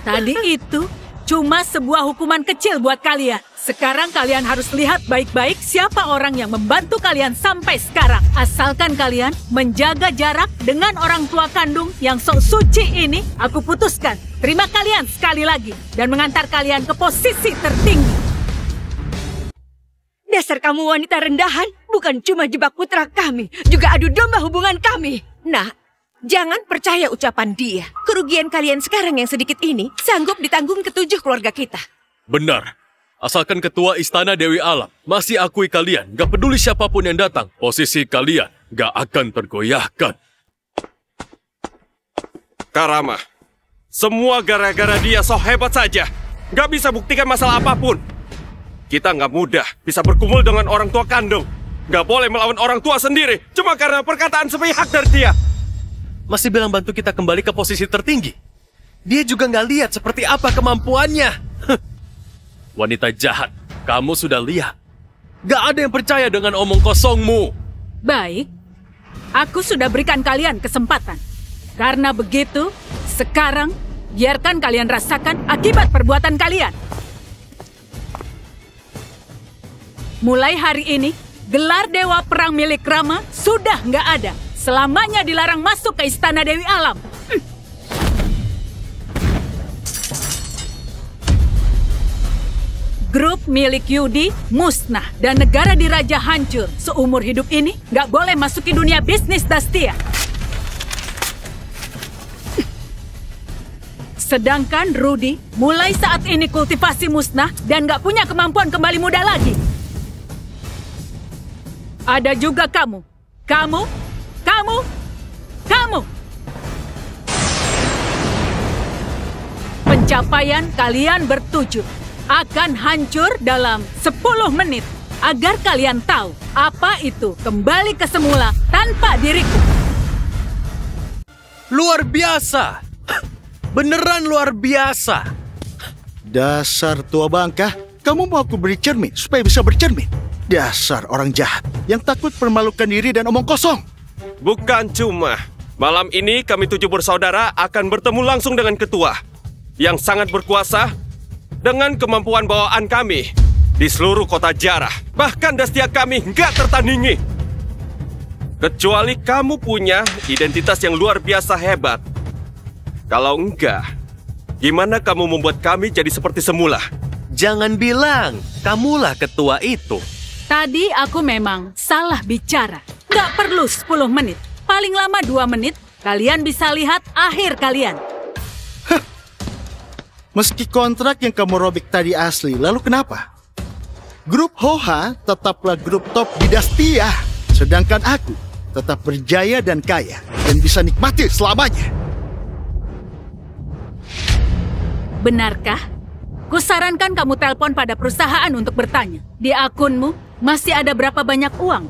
Tadi itu cuma sebuah hukuman kecil buat kalian. Sekarang kalian harus lihat baik-baik siapa orang yang membantu kalian sampai sekarang. Asalkan kalian menjaga jarak dengan orang tua kandung yang sok suci ini, aku putuskan terima kalian sekali lagi dan mengantar kalian ke posisi tertinggi. Dasar kamu wanita rendahan, bukan cuma jebak putra kami, juga adu domba hubungan kami. Nah, jangan percaya ucapan dia. Kerugian kalian sekarang yang sedikit ini sanggup ditanggung ke-7 keluarga kita. Benar. Asalkan ketua Istana Dewi Alam masih akui kalian, gak peduli siapapun yang datang, posisi kalian gak akan tergoyahkan. Karama, semua gara-gara dia so hebat saja. Gak bisa buktikan masalah apapun. Kita gak mudah bisa berkumpul dengan orang tua kandung. Gak boleh melawan orang tua sendiri cuma karena perkataan sepihak dari dia. Masih bilang bantu kita kembali ke posisi tertinggi. Dia juga gak lihat seperti apa kemampuannya. Wanita jahat, kamu sudah lihat. Gak ada yang percaya dengan omong kosongmu. Baik, aku sudah berikan kalian kesempatan. Karena begitu, sekarang biarkan kalian rasakan akibat perbuatan kalian. Mulai hari ini, gelar Dewa Perang milik Rama sudah nggak ada. Selamanya dilarang masuk ke Istana Dewi Alam. Grup milik Yudi musnah dan negara diraja hancur. Seumur hidup ini nggak boleh masuki dunia bisnis Dastia. Sedangkan Rudy mulai saat ini kultivasi musnah dan nggak punya kemampuan kembali muda lagi. Ada juga kamu. Pencapaian kalian bertujuh akan hancur dalam 10 menit. Agar kalian tahu apa itu kembali ke semula tanpa diriku. Luar biasa. Beneran luar biasa. Dasar tua bangka, kamu mau aku beri cermin supaya bisa bercermin? Dasar orang jahat yang takut permalukan diri dan omong kosong. Bukan cuma. Malam ini kami 7 bersaudara akan bertemu langsung dengan ketua yang sangat berkuasa dengan kemampuan bawaan kami di seluruh kota Jarah. Bahkan Dastia kami nggak tertandingi. Kecuali kamu punya identitas yang luar biasa hebat. Kalau enggak, gimana kamu membuat kami jadi seperti semula? Jangan bilang kamulah ketua itu. Tadi aku memang salah bicara. Nggak perlu 10 menit. Paling lama 2 menit, kalian bisa lihat akhir kalian. Meski kontrak yang kamu robek tadi asli, lalu kenapa? Grup Hoha tetaplah grup top di Dastia. Sedangkan aku tetap berjaya dan kaya dan bisa nikmati selamanya. Benarkah? Kusarankan kamu telepon pada perusahaan untuk bertanya. Di akunmu masih ada berapa banyak uang?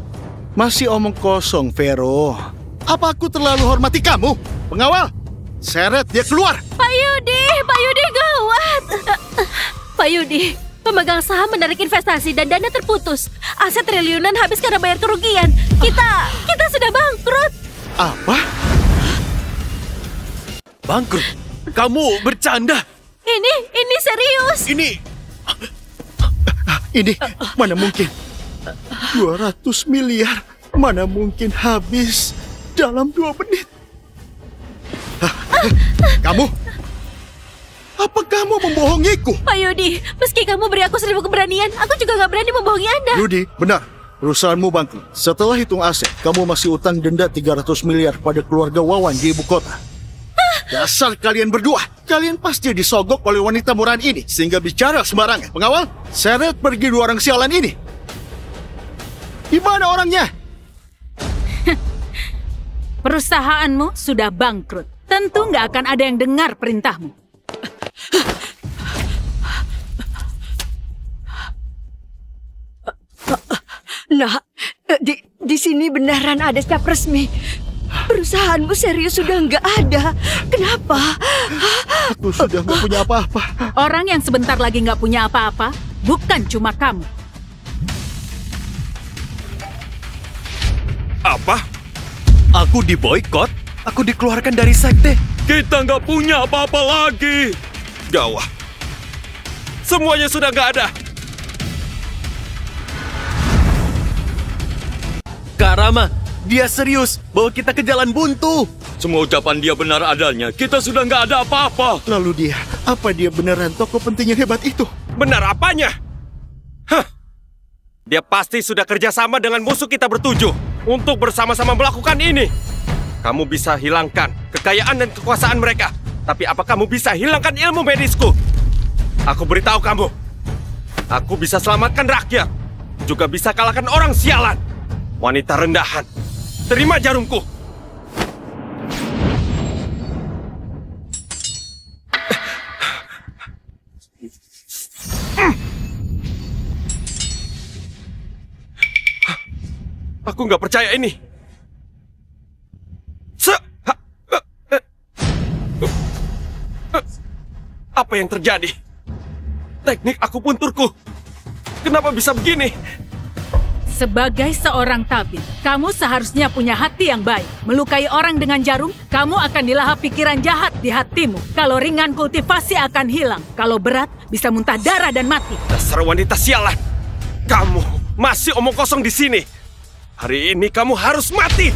Masih omong kosong, Vero. Apa aku terlalu hormati kamu? Pengawal, seret dia keluar. Pak Yudi gawat. Pak Yudi, pemegang saham menarik investasi dan dana terputus. Aset triliunan habis karena bayar kerugian. Kita sudah bangkrut. Apa? Bangkrut? Kamu bercanda? Ini serius. Ini mana mungkin? 200 miliar mana mungkin habis dalam 2 menit. Kamu? Apa kamu membohongiku? Pak Yudi, meski kamu beri aku 1000 keberanian, aku juga nggak berani membohongi Anda. Yudi, benar. Perusahaanmu bangkrut. Setelah hitung aset, kamu masih utang denda 300 miliar pada keluarga Wawan di ibu kota. Dasar kalian berdua. Kalian pasti disogok oleh wanita murahan ini sehingga bicara sembarangan. Pengawal, seret pergi 2 orang sialan ini. Di mana orangnya? Perusahaanmu sudah bangkrut. Tentu nggak akan ada yang dengar perintahmu. Nah, di sini beneran ada staf resmi. Perusahaanmu serius sudah nggak ada. Kenapa? Aku sudah nggak punya apa-apa. Orang yang sebentar lagi nggak punya apa-apa bukan cuma kamu. Apa? Aku diboikot? Aku dikeluarkan dari sekte? Kita nggak punya apa-apa lagi. Gawat. Semuanya sudah nggak ada. Kak Rama, dia serius bawa kita ke jalan buntu. Semua ucapan dia benar adanya. Kita sudah nggak ada apa-apa. Lalu apa dia beneran tokoh penting yang hebat itu? Benar apanya? Hah. Dia pasti sudah kerjasama dengan musuh kita bertujuh untuk bersama-sama melakukan ini. Kamu bisa hilangkan kekayaan dan kekuasaan mereka. Tapi apa kamu bisa hilangkan ilmu medisku? Aku beritahu kamu. Aku bisa selamatkan rakyat. Juga bisa kalahkan orang sialan. Wanita rendahan. Terima jarumku. Aku nggak percaya ini. Apa yang terjadi? Teknik akupunturku. Kenapa bisa begini? Sebagai seorang tabib, kamu seharusnya punya hati yang baik. Melukai orang dengan jarum, kamu akan dilahap pikiran jahat di hatimu. Kalau ringan, kultivasi akan hilang. Kalau berat, bisa muntah darah dan mati. Dasar wanita sialan. Kamu masih omong kosong di sini. Hari ini kamu harus mati.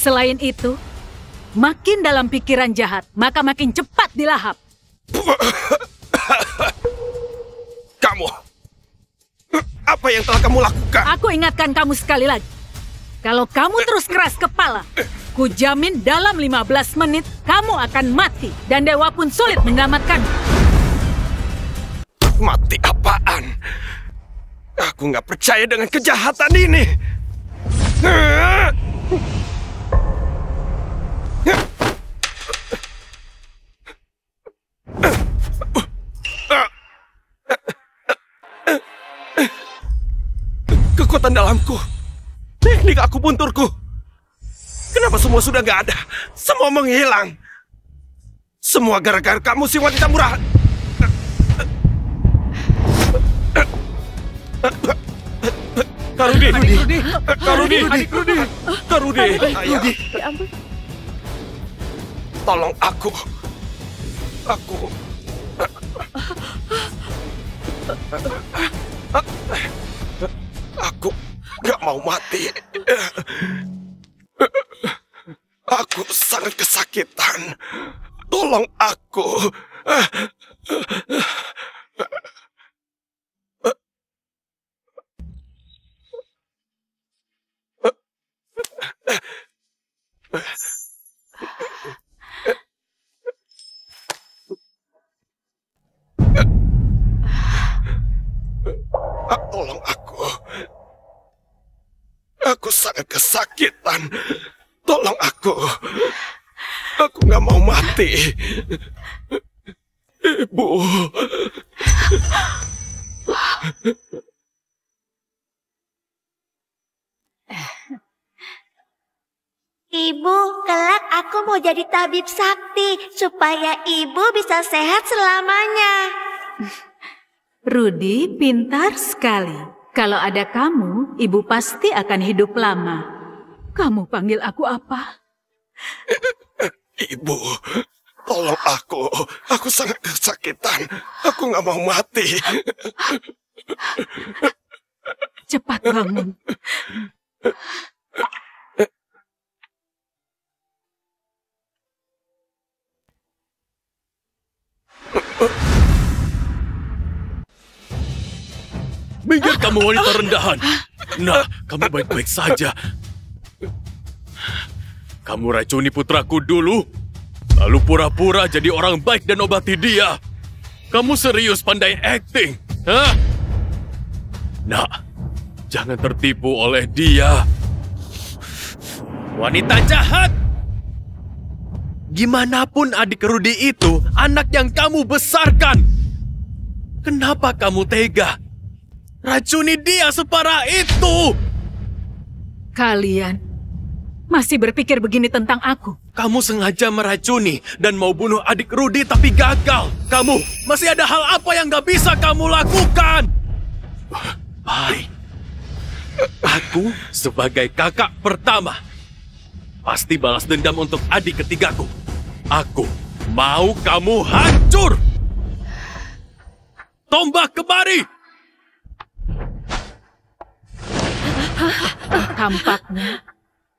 Selain itu, makin dalam pikiran jahat, maka makin cepat dilahap. Kamu, apa yang telah kamu lakukan? Aku ingatkan kamu sekali lagi. Kalau kamu terus keras kepala, ku jamin dalam 15 menit kamu akan mati. Dan dewa pun sulit menyelamatkanmu. Mati apaan? Aku nggak percaya dengan kejahatan ini. Kekuatan dalamku, teknik akupunturku. Kenapa semua sudah nggak ada? Semua menghilang. Semua gara-gara kamu si wanita murahan. Karudi, ayo. Tolong aku. Aku gak mau mati. Aku sangat kesakitan. Tolong aku. Tolong aku. Aku sangat kesakitan. Tolong aku. Aku nggak mau mati. Ibu. Ibu, kelak aku mau jadi tabib sakti supaya ibu bisa sehat selamanya. Rudi pintar sekali. Kalau ada kamu, ibu pasti akan hidup lama. Kamu panggil aku apa? Ibu. Tolong aku sangat kesakitan. Aku nggak mau mati. Cepat bangun. Minggir kamu wanita rendahan. Nah, kamu baik-baik saja. Kamu racuni putraku dulu, lalu pura-pura jadi orang baik dan obati dia. Kamu serius pandai acting, hah? Nah, jangan tertipu oleh dia. Wanita jahat! Gimanapun adik Rudy itu, anak yang kamu besarkan. Kenapa kamu tega? Racuni dia separah itu! Kalian masih berpikir begini tentang aku? Kamu sengaja meracuni dan mau bunuh adik Rudy tapi gagal. Kamu masih ada hal apa yang gak bisa kamu lakukan? Baik. Aku sebagai kakak pertama pasti balas dendam untuk adik ketigaku. Aku mau kamu hancur. Tombak kemari. Tampaknya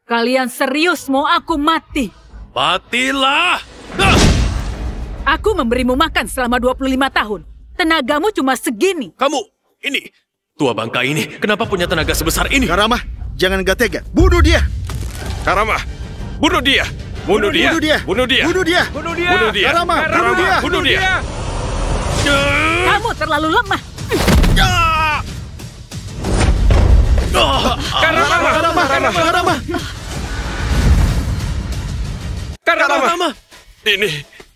kalian serius mau aku mati. Matilah! Aku memberimu makan selama 25 tahun. Tenagamu cuma segini. Kamu, ini, tua bangka ini, kenapa punya tenaga sebesar ini? Karama, jangan gak tega. Bunuh dia! Karama, bunuh dia! Bunuh dia! Bunuh dia! Bunuh dia! Bunuh dia! Bunuh dia! Bunuh dia! Karama, bunuh dia! Bunuh dia! Kamu terlalu lemah. Karama!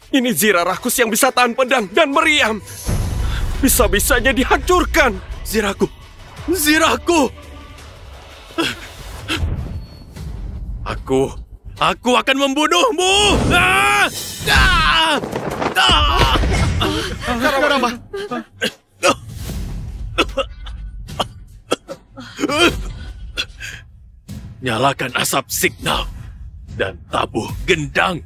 Ini Zira rakus yang bisa tahan pedang dan meriam. Bisa-bisanya dihancurkan. Ziraku! Aku akan membunuhmu! Karama! Nyalakan asap signal dan tabuh gendang.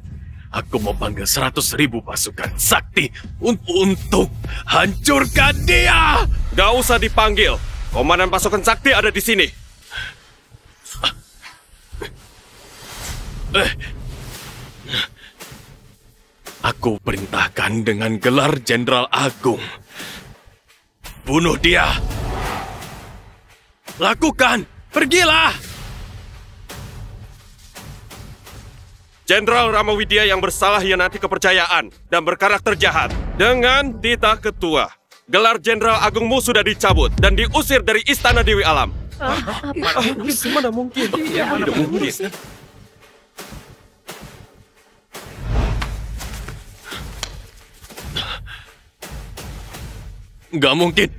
Aku mau panggil 100.000 pasukan sakti untuk hancurkan dia. Gak usah dipanggil. Komandan pasukan sakti ada di sini. Aku perintahkan dengan gelar Jenderal Agung. Bunuh dia. Lakukan. Pergilah. Jenderal Ramawidya yang bersalah hianati kepercayaan dan berkarakter jahat. Dengan titah ketua, gelar Jenderal Agungmu sudah dicabut dan diusir dari Istana Dewi Alam. Mana mungkin? Tidak mungkin. Gak mungkin.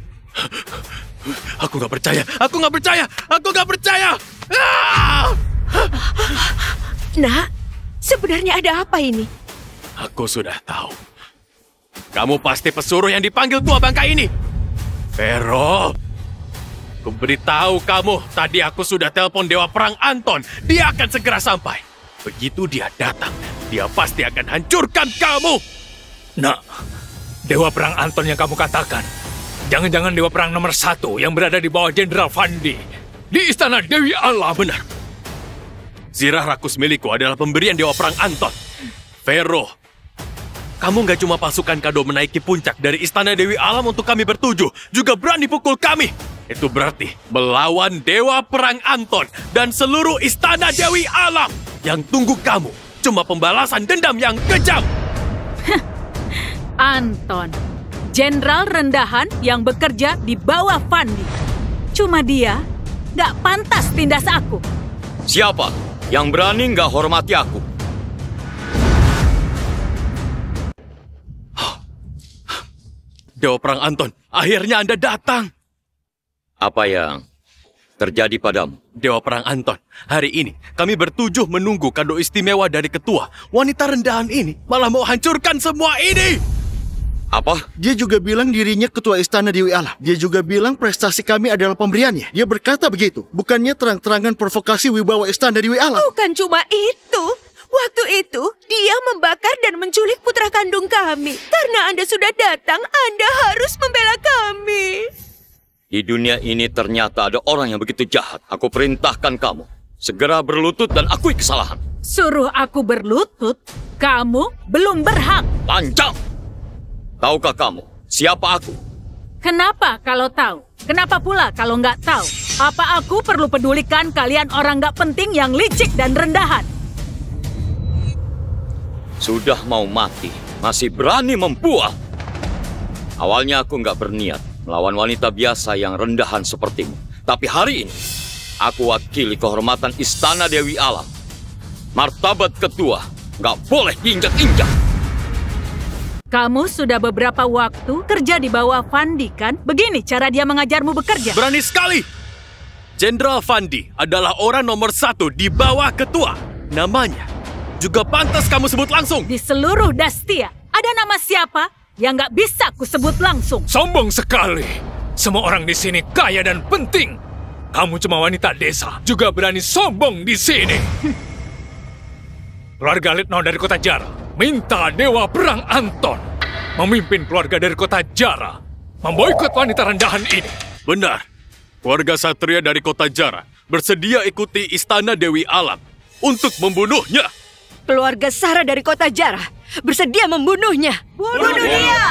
Aku gak percaya. Aku gak percaya. Aku gak percaya. Nak, sebenarnya ada apa ini? Aku sudah tahu. Kamu pasti pesuruh yang dipanggil tua bangka ini. Vero, aku beritahu kamu, tadi aku sudah telepon Dewa Perang Anton. Dia akan segera sampai. Begitu dia datang, dia pasti akan hancurkan kamu. Nah, Dewa Perang Anton yang kamu katakan, jangan-jangan Dewa Perang nomor 1 yang berada di bawah Jenderal Fandi di Istana Dewi Alam. Benar. Zirah rakus milikku adalah pemberian Dewa Perang Anton. Vero, kamu gak cuma pasukan kado menaiki puncak dari Istana Dewi Alam untuk kami bertujuh, juga berani pukul kami. Itu berarti melawan Dewa Perang Anton dan seluruh Istana Dewi Alam. Yang tunggu kamu cuma pembalasan dendam yang kejam. Anton, jenderal rendahan yang bekerja di bawah Fandi. Cuma dia gak pantas tindas aku. Siapa yang berani nggak hormati aku? Dewa Perang Anton, akhirnya Anda datang. Apa yang terjadi padamu? Dewa Perang Anton, hari ini kami bertujuh menunggu kado istimewa dari ketua. Wanita rendahan ini malah mau hancurkan semua ini. Apa? Dia juga bilang dirinya ketua Istana Dewi Alam. Dia juga bilang prestasi kami adalah pemberiannya. Dia berkata begitu. Bukannya terang-terangan provokasi wibawa Istana Dewi Alam. Bukan cuma itu. Waktu itu, dia membakar dan menculik putra kandung kami. Karena Anda sudah datang, Anda harus membela kami. Di dunia ini ternyata ada orang yang begitu jahat. Aku perintahkan kamu segera berlutut dan akui kesalahan. Suruh aku berlutut? Kamu belum berhak. Lancang! Tahukah kamu siapa aku? Kenapa kalau tahu? Kenapa pula kalau nggak tahu? Apa aku perlu pedulikan kalian orang nggak penting yang licik dan rendahan? Sudah mau mati, masih berani membual. Awalnya aku nggak berniat melawan wanita biasa yang rendahan sepertimu. Tapi hari ini, aku wakili kehormatan Istana Dewi Alam. Martabat ketua nggak boleh diinjak-injak. Kamu sudah beberapa waktu kerja di bawah Fandi, kan? Begini cara dia mengajarmu bekerja. Berani sekali! Jenderal Fandi adalah orang nomor 1 di bawah ketua. Namanya juga pantas kamu sebut langsung. Di seluruh Dastia, ada nama siapa yang nggak bisa ku sebut langsung? Sombong sekali. Semua orang di sini kaya dan penting. Kamu cuma wanita desa, juga berani sombong di sini. Keluarga Litno dari kota Jara minta Dewa Perang Anton memimpin keluarga dari kota Jara memboikot wanita rendahan ini. Benar. Keluarga Satria dari kota Jara bersedia ikuti Istana Dewi Alam untuk membunuhnya. Keluarga Sarah dari kota Jara bersedia membunuhnya. Bunuh dia!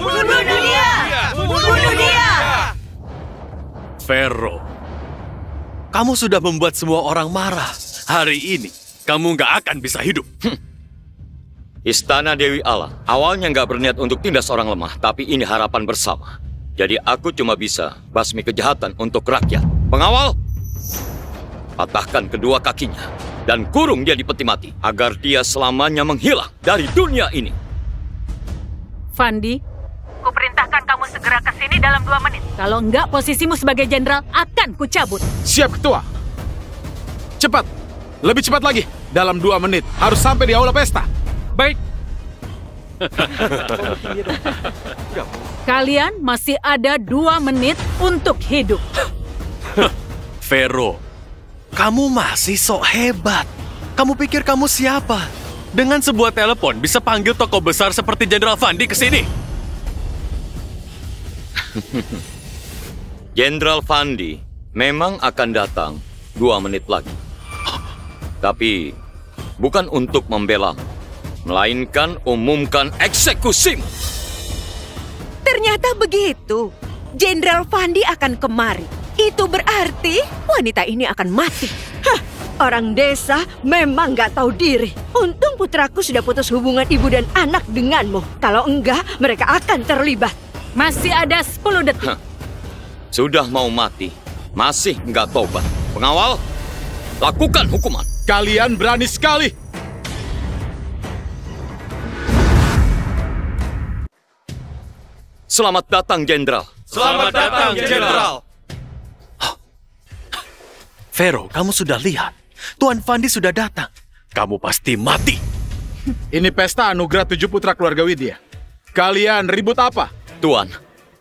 Bunuh dia! Bunuh dia! Vero, kamu sudah membuat semua orang marah. Hari ini, kamu nggak akan bisa hidup. Istana Dewi Alam awalnya nggak berniat untuk tindas orang lemah, tapi ini harapan bersama. Jadi aku cuma bisa basmi kejahatan untuk rakyat. Pengawal, patahkan kedua kakinya dan kurung dia di peti mati agar dia selamanya menghilang dari dunia ini. Fandi, kuperintahkan kamu segera ke sini dalam 2 menit. Kalau enggak, posisimu sebagai jenderal akan kucabut. Siap, Ketua. Cepat, lebih cepat lagi. Dalam 2 menit harus sampai di aula pesta. Baik. Kalian masih ada 2 menit untuk hidup. Vero, kamu masih sok hebat. Kamu pikir kamu siapa? Dengan sebuah telepon bisa panggil tokoh besar seperti Jenderal Fandi ke sini. Jenderal Fandi memang akan datang 2 menit lagi. Tapi bukan untuk membela, melainkan umumkan eksekusimu. Ternyata begitu. Jenderal Fandi akan kemari. Itu berarti wanita ini akan mati. Hah, orang desa memang nggak tahu diri. Untung putraku sudah putus hubungan ibu dan anak denganmu. Kalau enggak, mereka akan terlibat. Masih ada 10 detik. Sudah mau mati, masih nggak tobat. Pengawal, lakukan hukuman. Kalian berani sekali. Selamat datang, Jenderal. Selamat datang, Jenderal. Vero, kamu sudah lihat. Tuan Fandi sudah datang. Kamu pasti mati. Ini pesta anugerah 7 putra keluarga Widya. Kalian ribut apa? Tuan,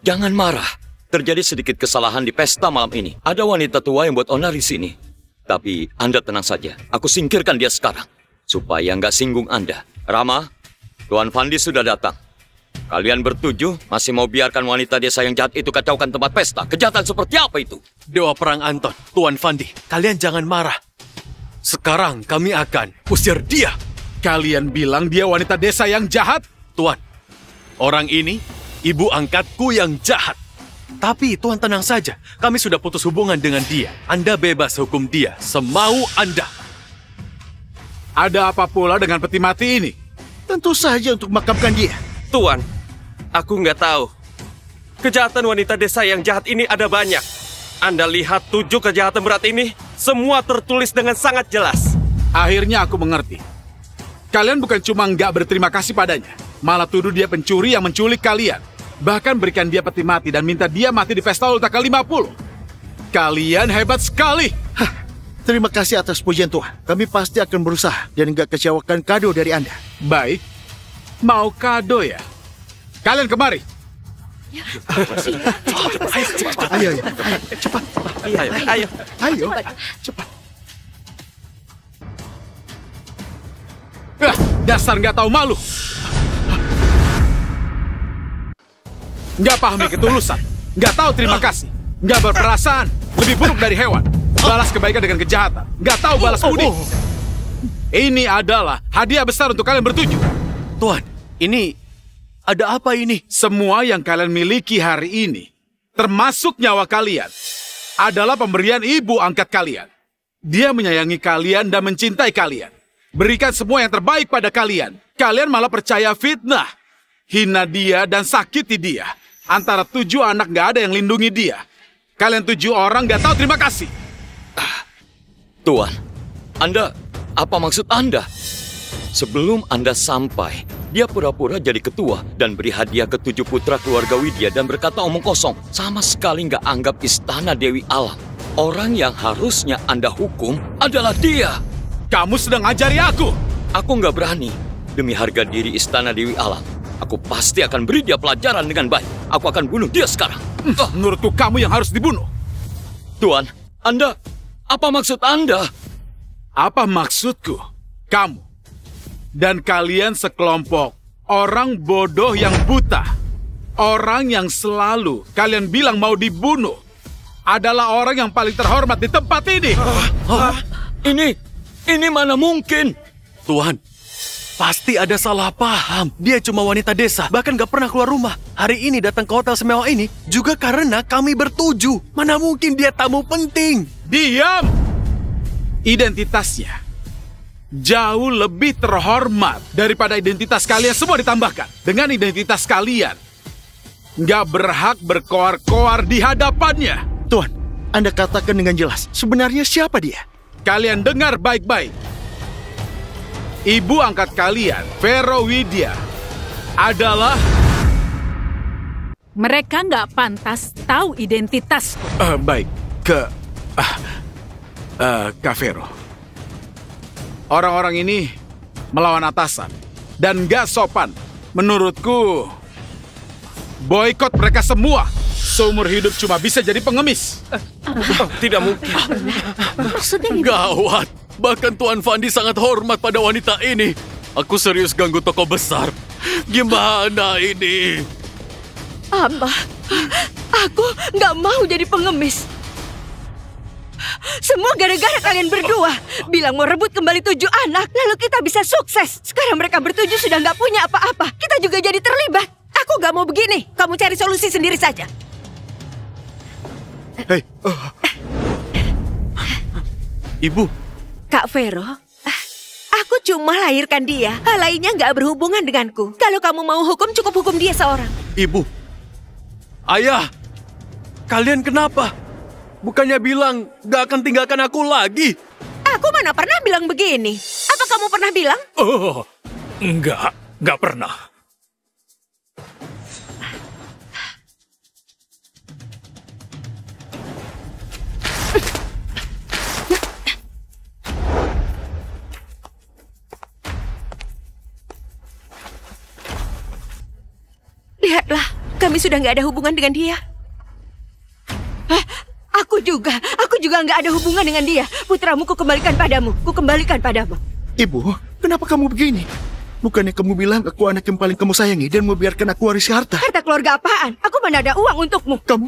jangan marah. Terjadi sedikit kesalahan di pesta malam ini. Ada wanita tua yang buat onar di sini. Tapi Anda tenang saja. Aku singkirkan dia sekarang. Supaya nggak singgung Anda. Rama, Tuan Fandi sudah datang. Kalian bertujuh masih mau biarkan wanita desa yang jahat itu kacaukan tempat pesta? Kejahatan seperti apa itu? Dewa Perang Anton, Tuan Fandi, kalian jangan marah. Sekarang kami akan usir dia. Kalian bilang dia wanita desa yang jahat? Tuan, orang ini ibu angkatku yang jahat. Tapi Tuan tenang saja, kami sudah putus hubungan dengan dia. Anda bebas hukum dia semau Anda. Ada apa pula dengan peti mati ini? Tentu saja untuk makamkan dia. Tuan, aku nggak tahu. Kejahatan wanita desa yang jahat ini ada banyak. Anda lihat 7 kejahatan berat ini, semua tertulis dengan sangat jelas. Akhirnya aku mengerti. Kalian bukan cuma nggak berterima kasih padanya, malah tuduh dia pencuri yang menculik kalian. Bahkan berikan dia peti mati dan minta dia mati di pesta ulta ke-50. Kalian hebat sekali. Terima kasih atas pujian Tuhan. Kami pasti akan berusaha dan nggak kecewakan kado dari Anda. Baik. Mau kado ya? Kalian kemari. Ayo, cepat. Ayo. Cepat. Dasar nggak tahu malu. Nggak pahami ketulusan. Nggak tahu terima kasih. Nggak berperasaan. Lebih buruk dari hewan. Balas kebaikan dengan kejahatan. Nggak tahu balas budi. Ini adalah hadiah besar untuk kalian bertujuh. Tuan, ini... ada apa ini? Semua yang kalian miliki hari ini, termasuk nyawa kalian, adalah pemberian ibu angkat kalian. Dia menyayangi kalian dan mencintai kalian. Berikan semua yang terbaik pada kalian. Kalian malah percaya fitnah. Hina dia dan sakiti dia. Antara 7 anak gak ada yang lindungi dia. Kalian 7 orang gak tahu terima kasih. Tuan, Anda... apa maksud Anda? Sebelum Anda sampai, dia pura-pura jadi ketua dan beri hadiah ke 7 putra keluarga Widya dan berkata omong kosong. Sama sekali nggak anggap istana Dewi Alam. Orang yang harusnya Anda hukum adalah dia. Kamu sedang ajari aku. Aku nggak berani. Demi harga diri istana Dewi Alam, aku pasti akan beri dia pelajaran dengan baik. Aku akan bunuh dia sekarang. Menurutku kamu yang harus dibunuh. Tuan, Anda... apa maksud Anda? Apa maksudku? Kamu dan kalian sekelompok orang bodoh yang buta, orang yang selalu kalian bilang mau dibunuh, adalah orang yang paling terhormat di tempat ini. Ini mana mungkin? Tuhan, pasti ada salah paham. Dia cuma wanita desa, bahkan gak pernah keluar rumah. Hari ini datang ke hotel semewah ini juga karena kami bertujuh. Mana mungkin dia tamu penting? Diam! Identitasnya jauh lebih terhormat daripada identitas kalian semua ditambahkan. Dengan identitas kalian, nggak berhak berkoar-koar di hadapannya. Tuan, Anda katakan dengan jelas, sebenarnya siapa dia? Kalian dengar baik-baik. Ibu angkat kalian, Vero Widya, adalah... Mereka nggak pantas tahu identitasku. Baik, Kak Vero. Orang-orang ini melawan atasan dan gak sopan. Menurutku, boikot mereka semua. Seumur hidup cuma bisa jadi pengemis. Tidak mungkin. Gawat. Bahkan Tuan Fandi sangat hormat pada wanita ini. Aku serius ganggu toko besar. Gimana ini? Apa? Aku nggak mau jadi pengemis. Semua gara-gara kalian berdua. Bilang mau rebut kembali 7 anak, lalu kita bisa sukses. Sekarang mereka bertujuh sudah nggak punya apa-apa. Kita juga jadi terlibat. Aku nggak mau begini. Kamu cari solusi sendiri saja. Hei, Ibu. Kak Vero, aku cuma lahirkan dia. Hal lainnya nggak berhubungan denganku. Kalau kamu mau hukum, cukup hukum dia seorang. Ibu. Ayah. Kalian kenapa? Bukannya bilang gak akan tinggalkan aku lagi? Aku mana pernah bilang begini. Apa kamu pernah bilang? Oh, enggak pernah. Lihatlah, kami sudah nggak ada hubungan dengan dia. Aku juga nggak ada hubungan dengan dia. Putramu kukembalikan padamu. Ibu, kenapa kamu begini? Bukannya kamu bilang aku anak yang paling kamu sayangi dan mau biarkan aku warisi harta? Harta keluarga apaan? Aku mana ada uang untukmu. Kamu?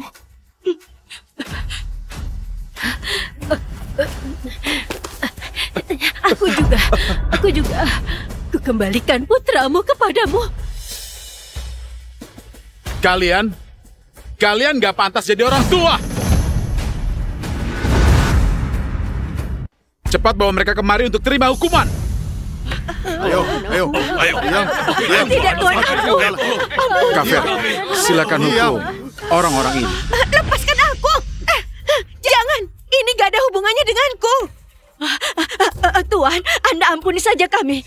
Aku juga. Kukembalikan putramu kepadamu. Kalian gak pantas jadi orang tua. Cepat bawa mereka kemari untuk terima hukuman. Ayo. Tidak, Tuan. Kak Vero, silakan hukum orang-orang ini. Lepaskan aku. Jangan. Ini gak ada hubungannya denganku. Tuan, Anda ampuni saja kami.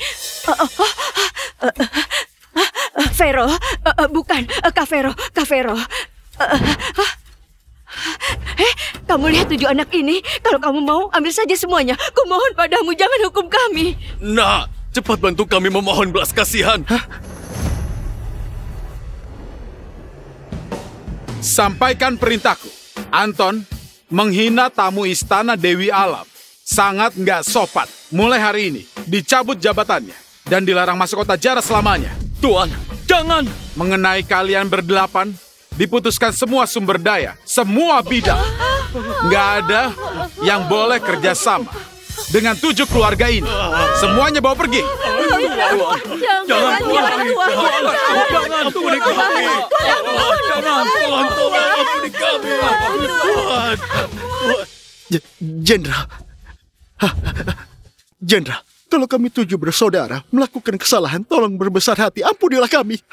Vero, bukan. Kak Vero. Kamu lihat 7 anak ini. Kalau kamu mau, ambil saja semuanya. Kumohon padamu, jangan hukum kami. Nak, cepat bantu kami memohon belas kasihan. Sampaikan perintahku. Anton menghina tamu istana Dewi Alam. Sangat nggak sopan. Mulai hari ini, dicabut jabatannya. dan dilarang masuk kota Jara selamanya. Tuan, jangan! Mengenai kalian berdelapan, diputuskan semua sumber daya, semua bidang. Nggak ada yang boleh kerjasama dengan 7 keluarga ini. Semuanya bawa pergi. Jangan, ampuni kami. Tolong, ampuni kami. Jenderal. Jenderal, kalau kami 7 bersaudara melakukan kesalahan, tolong berbesar hati, ampunilah kami.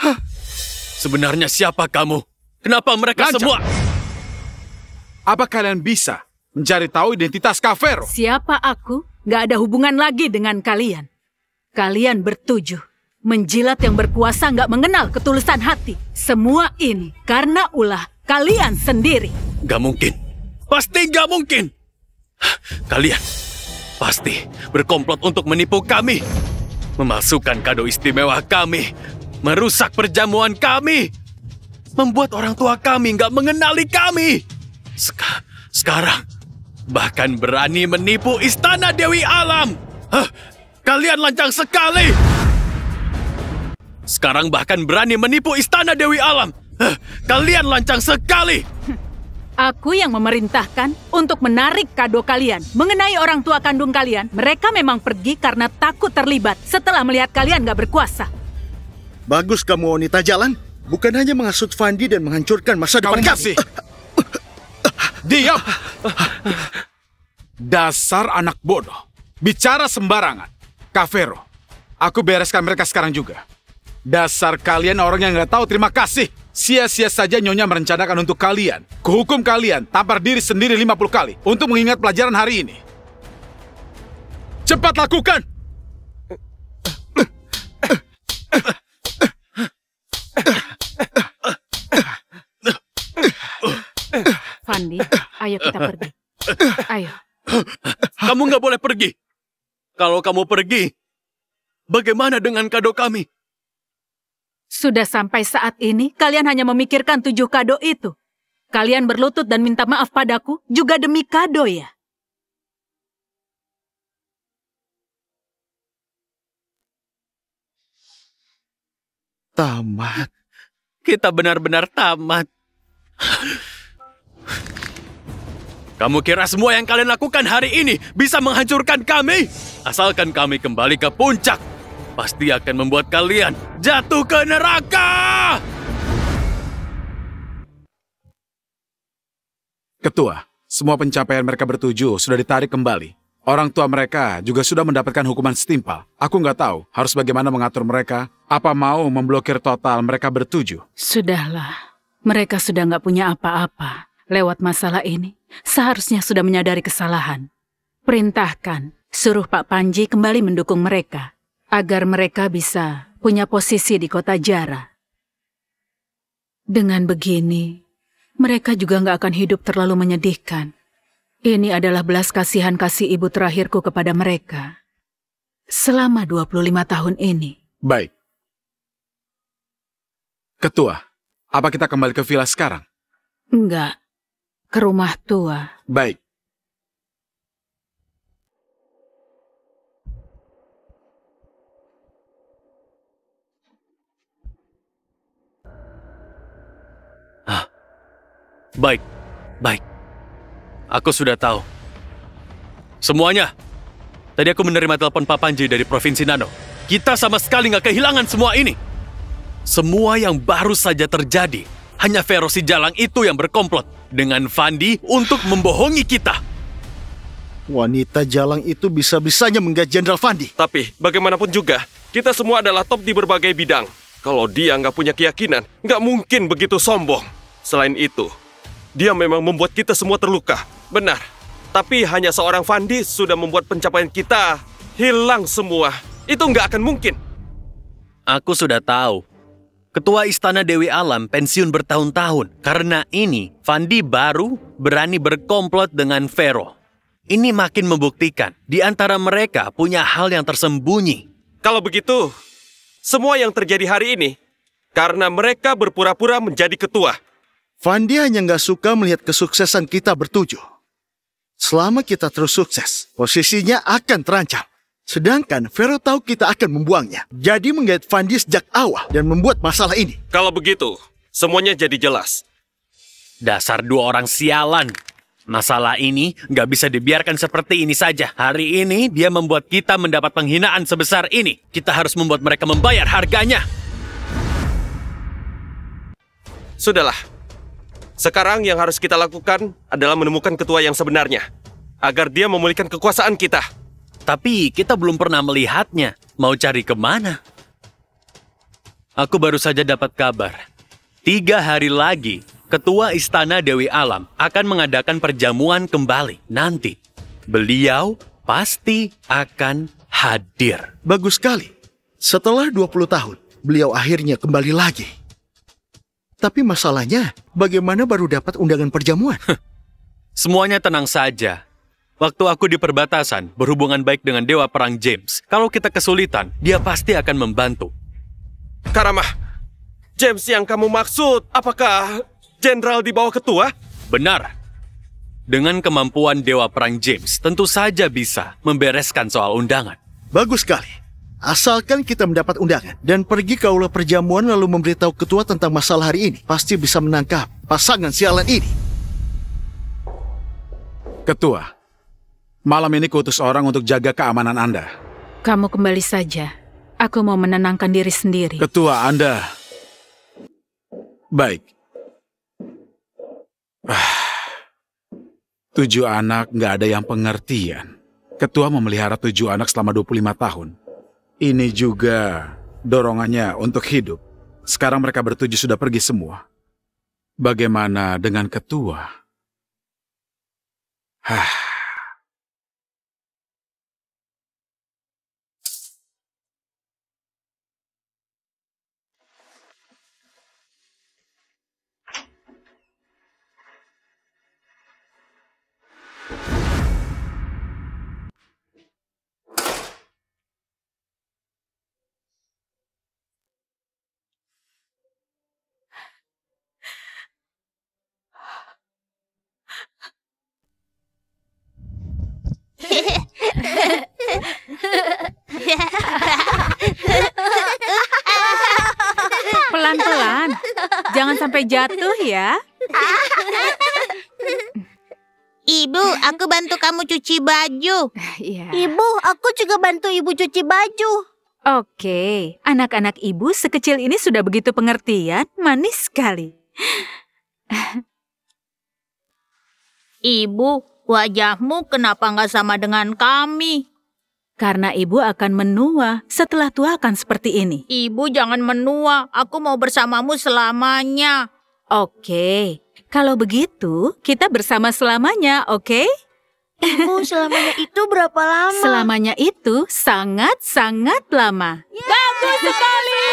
Sebenarnya siapa kamu? Kenapa mereka Lancang. semua? Apa kalian bisa mencari tahu identitas Kak Fero? Siapa aku? Gak ada hubungan lagi dengan kalian. Kalian bertujuh. Menjilat yang berkuasa gak mengenal ketulusan hati. Semua ini karena ulah kalian sendiri. Gak mungkin. Pasti gak mungkin. Kalian pasti berkomplot untuk menipu kami. Memasukkan kado istimewa kami. Merusak perjamuan kami. Membuat orang tua kami gak mengenali kami. Sekarang bahkan berani menipu Istana Dewi Alam. Kalian lancang sekali. Sekarang bahkan berani menipu Istana Dewi Alam. Kalian lancang sekali. Aku yang memerintahkan untuk menarik kado kalian. Mengenai orang tua kandung kalian, mereka memang pergi karena takut terlibat setelah melihat kalian gak berkuasa. Bagus kamu wanita jalan. Bukan hanya menghasut Fandi dan menghancurkan masa depan kami. Diam! Dasar anak bodoh. Bicara sembarangan. Kak Fero, aku bereskan mereka sekarang juga. Dasar kalian orang yang gak tahu terima kasih. Sia-sia saja Nyonya merencanakan untuk kalian. Kuhukum kalian, tampar diri sendiri 50 kali untuk mengingat pelajaran hari ini. Cepat lakukan! Fandi, ayo kita pergi. Ayo. Kamu nggak boleh pergi. Kalau kamu pergi, bagaimana dengan kado kami? Sudah sampai saat ini, kalian hanya memikirkan 7 kado itu. Kalian berlutut dan minta maaf padaku juga demi kado ya? Tamat. Kita benar-benar tamat. Kamu kira semua yang kalian lakukan hari ini bisa menghancurkan kami? Asalkan kami kembali ke puncak, pasti akan membuat kalian jatuh ke neraka! Ketua, semua pencapaian mereka bertujuh sudah ditarik kembali. Orang tua mereka juga sudah mendapatkan hukuman setimpal. Aku nggak tahu harus bagaimana mengatur mereka. Apa mau memblokir total mereka bertujuh? Sudahlah, mereka sudah nggak punya apa-apa. Lewat masalah ini, seharusnya sudah menyadari kesalahan. Perintahkan, suruh Pak Panji kembali mendukung mereka, agar mereka bisa punya posisi di kota Jara. Dengan begini, mereka juga nggak akan hidup terlalu menyedihkan. Ini adalah belas kasihan kasih ibu terakhirku kepada mereka. Selama 25 tahun ini. Baik. Ketua, apa kita kembali ke villa sekarang? Enggak. Ke rumah tua. Baik. Baik. Aku sudah tahu. Semuanya. Tadi aku menerima telepon Pak Panji dari Provinsi Nano. Kita sama sekali nggak kehilangan semua ini. Semua yang baru saja terjadi. Hanya Fero si Jalang itu yang berkomplot dengan Fandi untuk membohongi kita. Wanita Jalang itu bisa-bisanya menggait Jenderal Fandi. Tapi bagaimanapun juga, kita semua adalah top di berbagai bidang. Kalau dia nggak punya keyakinan, nggak mungkin begitu sombong. Selain itu, dia memang membuat kita semua terluka. Benar. Tapi hanya seorang Fandi sudah membuat pencapaian kita hilang semua. Itu nggak akan mungkin. Aku sudah tahu. Ketua Istana Dewi Alam pensiun bertahun-tahun. Karena ini, Fandi baru berani berkomplot dengan Fero. Ini makin membuktikan di antara mereka punya hal yang tersembunyi. Kalau begitu, semua yang terjadi hari ini karena mereka berpura-pura menjadi ketua. Fandi hanya nggak suka melihat kesuksesan kita bertujuh. Selama kita terus sukses, posisinya akan terancam. Sedangkan Pharaoh tahu kita akan membuangnya. Jadi menggait Fandi sejak awal dan membuat masalah ini. Kalau begitu, semuanya jadi jelas. Dasar dua orang sialan. Masalah ini nggak bisa dibiarkan seperti ini saja. Hari ini dia membuat kita mendapat penghinaan sebesar ini. Kita harus membuat mereka membayar harganya. Sudahlah. Sekarang yang harus kita lakukan adalah menemukan ketua yang sebenarnya. Agar dia memulihkan kekuasaan kita. Tapi kita belum pernah melihatnya. Mau cari kemana? Aku baru saja dapat kabar. 3 hari lagi, Ketua Istana Dewi Alam akan mengadakan perjamuan kembali. Nanti, beliau pasti akan hadir. Bagus sekali. Setelah 20 tahun, beliau akhirnya kembali lagi. Tapi masalahnya, bagaimana baru dapat undangan perjamuan? Semuanya tenang saja. Waktu aku di perbatasan, berhubungan baik dengan Dewa Perang James. Kalau kita kesulitan, dia pasti akan membantu. Karamah, James yang kamu maksud, apakah jenderal di bawah ketua? Benar. Dengan kemampuan Dewa Perang James, tentu saja bisa membereskan soal undangan. Bagus sekali. Asalkan kita mendapat undangan dan pergi ke aula perjamuan lalu memberitahu ketua tentang masalah hari ini, pasti bisa menangkap pasangan sialan ini. Ketua, malam ini kuutus orang untuk jaga keamanan Anda. Kamu kembali saja. Aku mau menenangkan diri sendiri. Ketua, Anda... Baik. 7 anak nggak ada yang pengertian. Ketua memelihara 7 anak selama 25 tahun. Ini juga dorongannya untuk hidup. Sekarang mereka bertujuh sudah pergi semua. Bagaimana dengan ketua? Pelan-pelan. Jangan sampai jatuh ya. Ibu, aku bantu kamu cuci baju. Iya. Ibu, aku juga bantu ibu cuci baju. Oke, anak-anak ibu sekecil ini sudah begitu pengertian, manis sekali. Ibu, wajahmu kenapa nggak sama dengan kami? Karena ibu akan menua, setelah tua akan seperti ini. Ibu jangan menua, aku mau bersamamu selamanya. Oke, kalau begitu kita bersama selamanya, oke? Ibu, selamanya itu berapa lama? Selamanya itu sangat-sangat lama. Bagus sekali!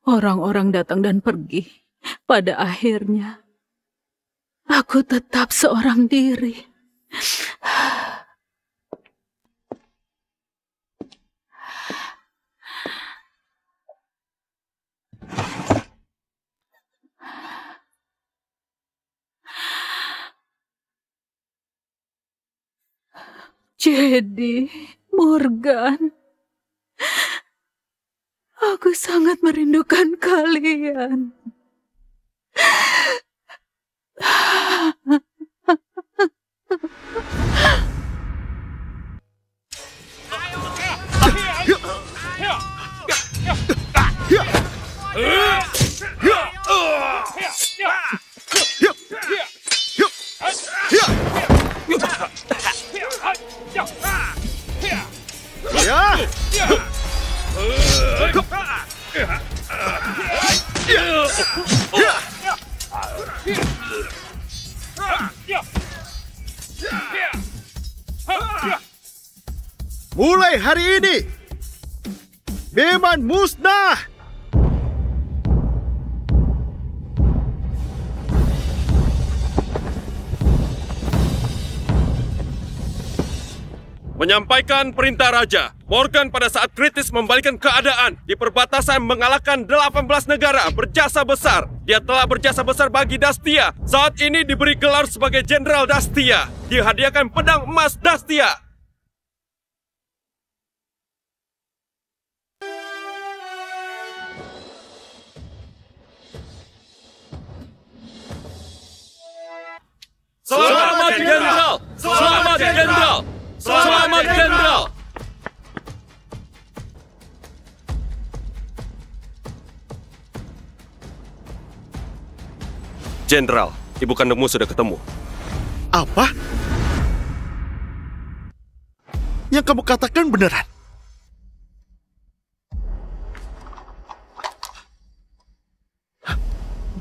Orang-orang datang dan pergi. Pada akhirnya, aku tetap seorang diri. Jadi, Morgan, aku sangat merindukan kalian. Mulai hari ini, Biman musnah! Menyampaikan perintah Raja, Morgan pada saat kritis membalikan keadaan. Di perbatasan mengalahkan 18 negara, berjasa besar. Dia telah berjasa besar bagi Dastia. Saat ini diberi gelar sebagai Jenderal Dastia. Dihadiahkan pedang emas Dastia. Selamat Jenderal! Selamat Jenderal! Selamat Jenderal! Jenderal, ibu kandungmu sudah ketemu. Apa? Yang kamu katakan beneran?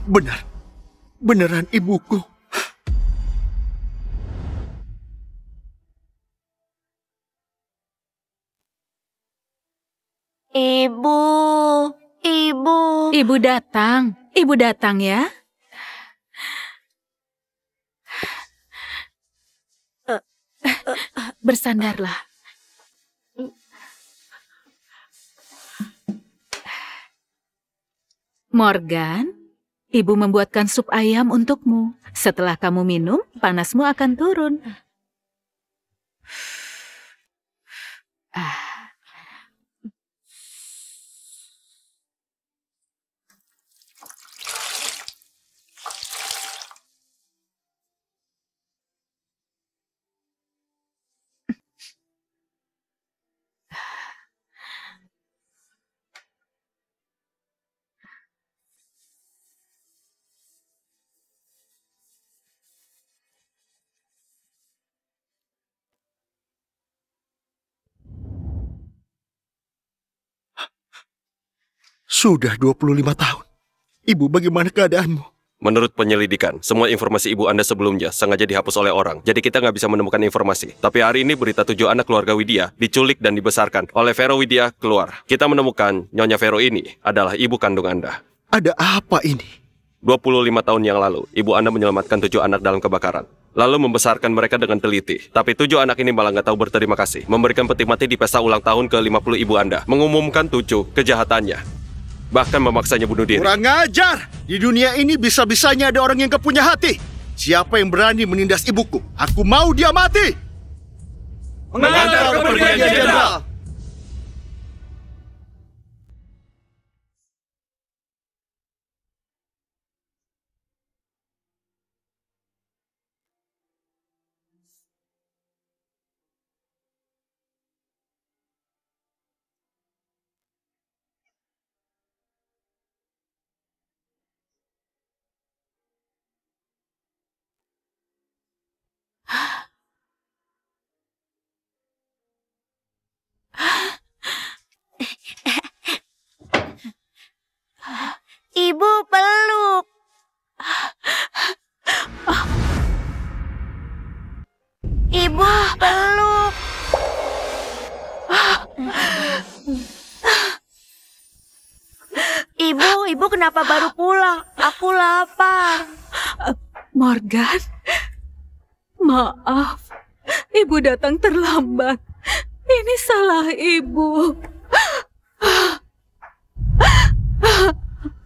Benar. Beneran ibuku. Ibu datang. Ibu datang ya. Bersandarlah. Morgan, ibu membuatkan sup ayam untukmu. Setelah kamu minum, panasmu akan turun. Sudah 25 tahun. Ibu, bagaimana keadaanmu? Menurut penyelidikan, semua informasi ibu Anda sebelumnya sengaja dihapus oleh orang. Jadi kita nggak bisa menemukan informasi. Tapi hari ini berita 7 anak keluarga Widya diculik dan dibesarkan oleh Vero Widya keluar. Kita menemukan Nyonya Vero ini adalah ibu kandung Anda. Ada apa ini? 25 tahun yang lalu, ibu Anda menyelamatkan 7 anak dalam kebakaran. Lalu membesarkan mereka dengan teliti. Tapi 7 anak ini malah nggak tahu berterima kasih. Memberikan peti mati di pesta ulang tahun ke-50 ibu Anda. Mengumumkan 7 kejahatannya. Bahkan memaksanya bunuh diri. Kurang ajar! Di dunia ini bisa-bisanya ada orang yang gak punya hati. Siapa yang berani menindas ibuku? Aku mau dia mati! Mengantar kepergian Jenderal! Ibu peluk. Ibu peluk. Ibu kenapa baru pulang? Aku lapar. Morgan, maaf. Ibu datang terlambat. Ini salah ibu.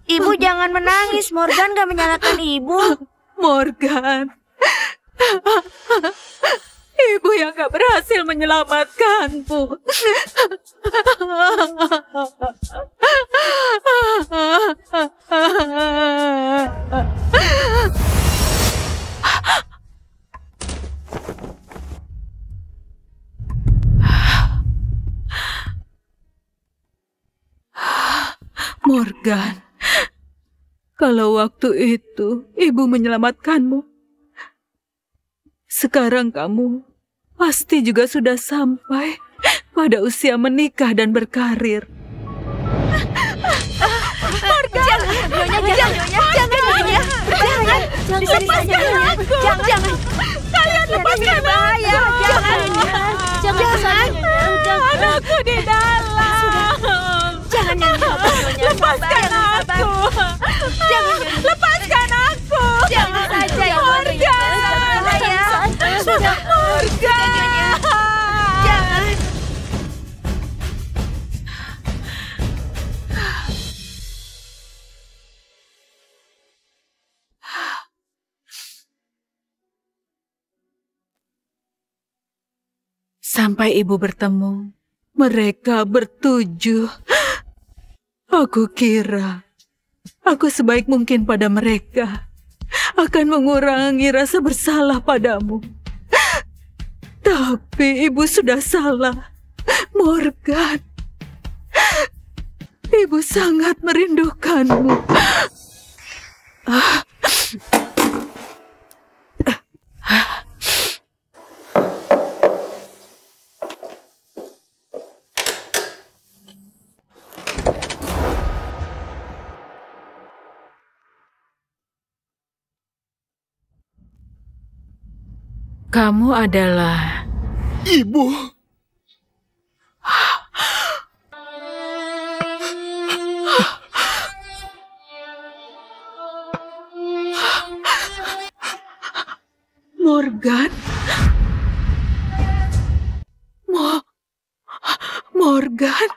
Ibu jangan menangis. Morgan gak menyalahkan ibu. Morgan, ibu yang gak berhasil menyelamatkanmu. Morgan, kalau waktu itu ibu menyelamatkanmu, sekarang kamu pasti juga sudah sampai pada usia menikah dan berkarir. Morgan, jangan. Kalian lepaskan bahaya. Jangan. Anakku di dalam. Jangan lepaskan aku. Lepaskan aku. Jangan saja ya, Morgan. Morgan. Morgan. Jangan. Sampai ibu bertemu, mereka bertujuh. Aku kira aku sebaik mungkin pada mereka, akan mengurangi rasa bersalah padamu. Tapi ibu sudah salah, Morgan. Ibu sangat merindukanmu. Kamu adalah... Ibu. Morgan? Morgan?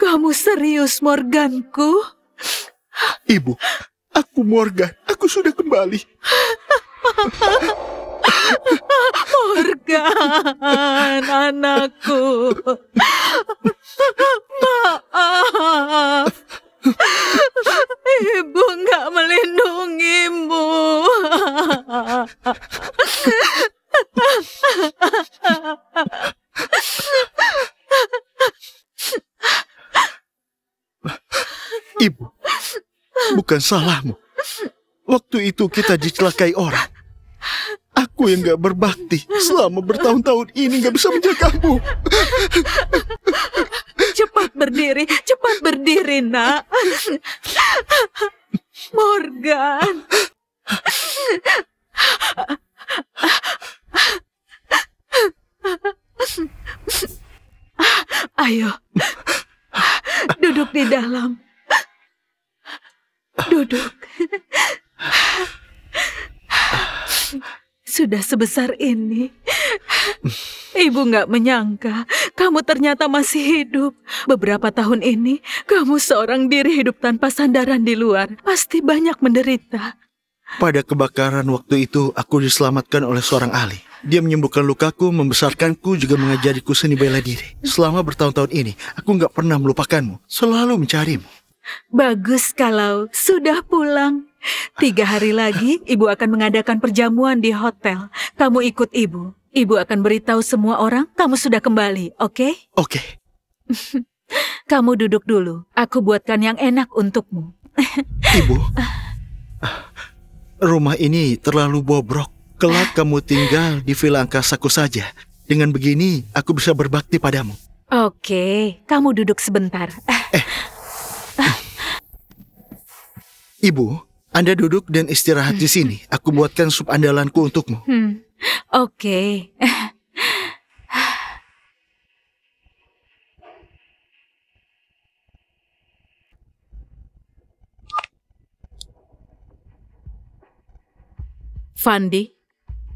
Kamu serius, Morganku? Ibu, aku Morgan. Aku sudah kembali. Morgan, anakku. Maaf. Ibu nggak melindungimu. Ibu, bukan salahmu. Waktu itu kita dicelakai orang. Aku yang gak berbakti selama bertahun-tahun ini gak bisa menjagamu. Cepat berdiri, nak. Morgan. Ayo, duduk di dalam. Duduk. Sudah sebesar ini. Ibu nggak menyangka kamu ternyata masih hidup. Beberapa tahun ini, kamu seorang diri hidup tanpa sandaran di luar. Pasti banyak menderita. Pada kebakaran waktu itu, aku diselamatkan oleh seorang ahli. Dia menyembuhkan lukaku, membesarkanku, juga mengajariku seni bela diri. Selama bertahun-tahun ini, aku nggak pernah melupakanmu. Selalu mencarimu. Bagus kalau sudah pulang. 3 hari lagi, ibu akan mengadakan perjamuan di hotel. Kamu ikut ibu. Ibu akan beritahu semua orang kamu sudah kembali, oke? Oke. Kamu duduk dulu. Aku buatkan yang enak untukmu. Ibu, rumah ini terlalu bobrok. Kelak kamu tinggal di villa angkasaku saja. Dengan begini, aku bisa berbakti padamu. Oke, kamu duduk sebentar. Ibu, Anda duduk dan istirahat di sini. Aku buatkan sup andalanku untukmu. Oke. Fandi,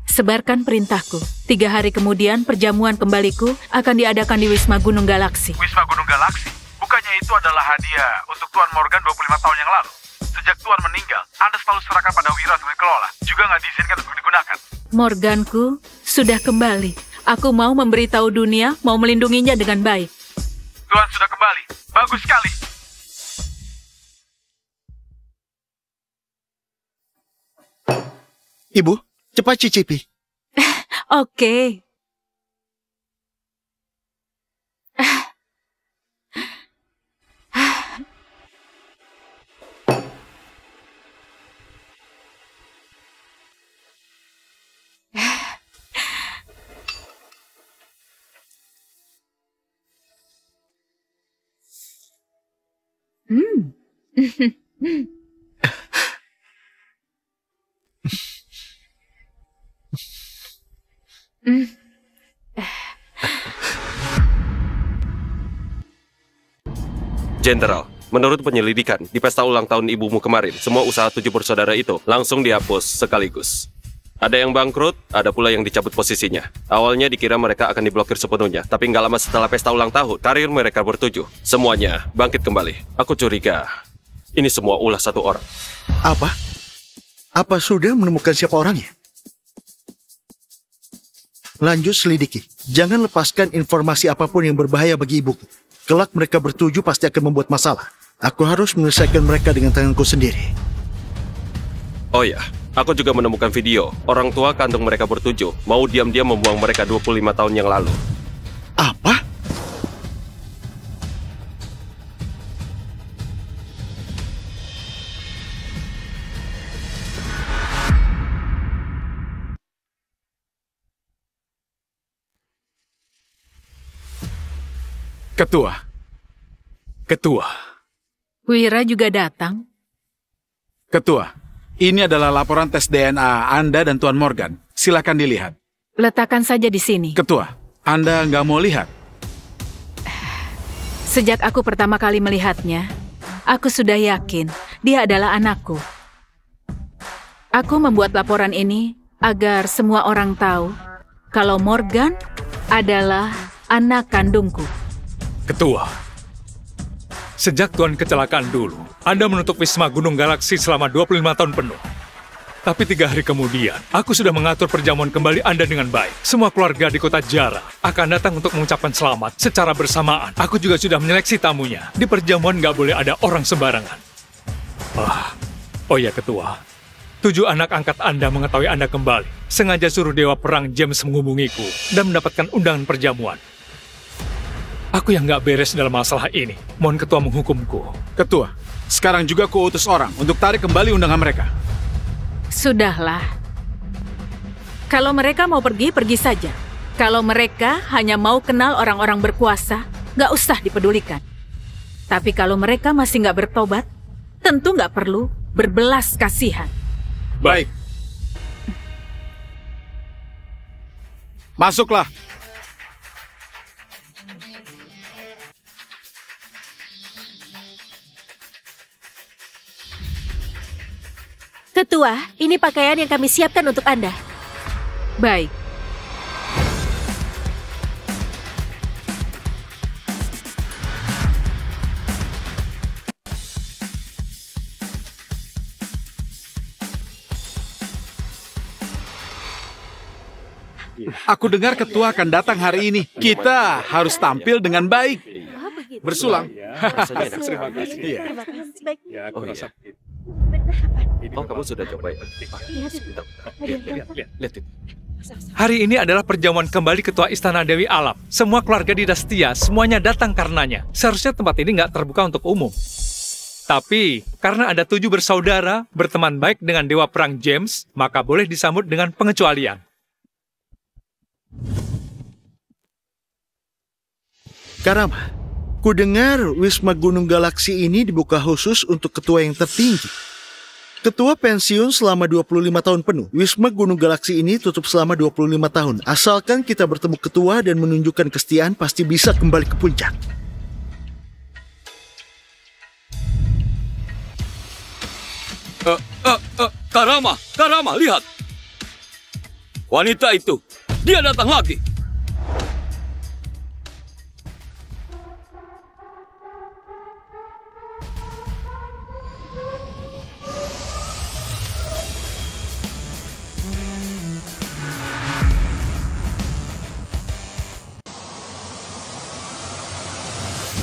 sebarkan perintahku. 3 hari kemudian perjamuan kembaliku akan diadakan di Wisma Gunung Galaksi. Wisma Gunung Galaksi? Bukannya itu adalah hadiah untuk Tuan Morgan 25 tahun yang lalu? Sejak Tuan meninggal, Anda selalu serahkan pada Wira sebagai kelola, juga nggak diizinkan untuk digunakan. Morganku sudah kembali. Aku mau memberitahu dunia, mau melindunginya dengan baik. Tuan sudah kembali. Bagus sekali. Ibu, cepat cicipi. Oke. Jenderal, menurut penyelidikan, di pesta ulang tahun ibumu kemarin, semua usaha 7 bersaudara itu langsung dihapus sekaligus. Ada yang bangkrut, ada pula yang dicabut posisinya. Awalnya dikira mereka akan diblokir sepenuhnya, tapi nggak lama setelah pesta ulang tahun, karir mereka bertujuh. Semuanya bangkit kembali. Aku curiga, ini semua ulah satu orang. Apa? Apa sudah menemukan siapa orangnya? Lanjut selidiki. Jangan lepaskan informasi apapun yang berbahaya bagi ibuku. Kelak mereka bertujuh pasti akan membuat masalah. Aku harus menyelesaikan mereka dengan tanganku sendiri. Oh ya, aku juga menemukan video. Orang tua kandung mereka bertujuh mau diam-diam membuang mereka 25 tahun yang lalu. Apa? Ketua. Wira juga datang. Ketua, ini adalah laporan tes DNA Anda dan Tuan Morgan. Silakan dilihat. Letakkan saja di sini. Ketua, Anda nggak mau lihat? Sejak aku pertama kali melihatnya, aku sudah yakin dia adalah anakku. Aku membuat laporan ini agar semua orang tahu kalau Morgan adalah anak kandungku. Ketua, sejak Tuan kecelakaan dulu, Anda menutup Wisma Gunung Galaksi selama 25 tahun penuh. Tapi 3 hari kemudian, aku sudah mengatur perjamuan kembali Anda dengan baik. Semua keluarga di kota Jara akan datang untuk mengucapkan selamat secara bersamaan. Aku juga sudah menyeleksi tamunya. Di perjamuan nggak boleh ada orang sembarangan. Oh ya Ketua, 7 anak angkat Anda mengetahui Anda kembali. Sengaja suruh Dewa Perang James menghubungiku dan mendapatkan undangan perjamuan. Aku yang nggak beres dalam masalah ini. Mohon Ketua menghukumku. Ketua, sekarang juga ku utus orang untuk tarik kembali undangan mereka. Sudahlah. Kalau mereka mau pergi, pergi saja. Kalau mereka hanya mau kenal orang-orang berkuasa, nggak usah dipedulikan. Tapi kalau mereka masih nggak bertobat, tentu nggak perlu berbelas kasihan. Baik. Masuklah. Ketua, ini pakaian yang kami siapkan untuk Anda. Baik. Aku dengar ketua akan datang hari ini. Kita harus tampil dengan baik. Bersulang. Terima kasih. Oh iya. Oh, kamu sudah coba ya? Lihat itu. Hari ini adalah perjamuan kembali Ketua Istana Dewi Alam. Semua keluarga Dinastia, semuanya datang karenanya. Seharusnya tempat ini nggak terbuka untuk umum. Tapi, karena ada 7 bersaudara, berteman baik dengan Dewa Perang James, maka boleh disambut dengan pengecualian. Karama, ku dengar Wisma Gunung Galaksi ini dibuka khusus untuk ketua yang tertinggi. Ketua pensiun selama 25 tahun penuh. Wisma Gunung Galaksi ini tutup selama 25 tahun. Asalkan kita bertemu ketua dan menunjukkan kesetiaan, pasti bisa kembali ke puncak. Karama, lihat. Wanita itu, dia datang lagi.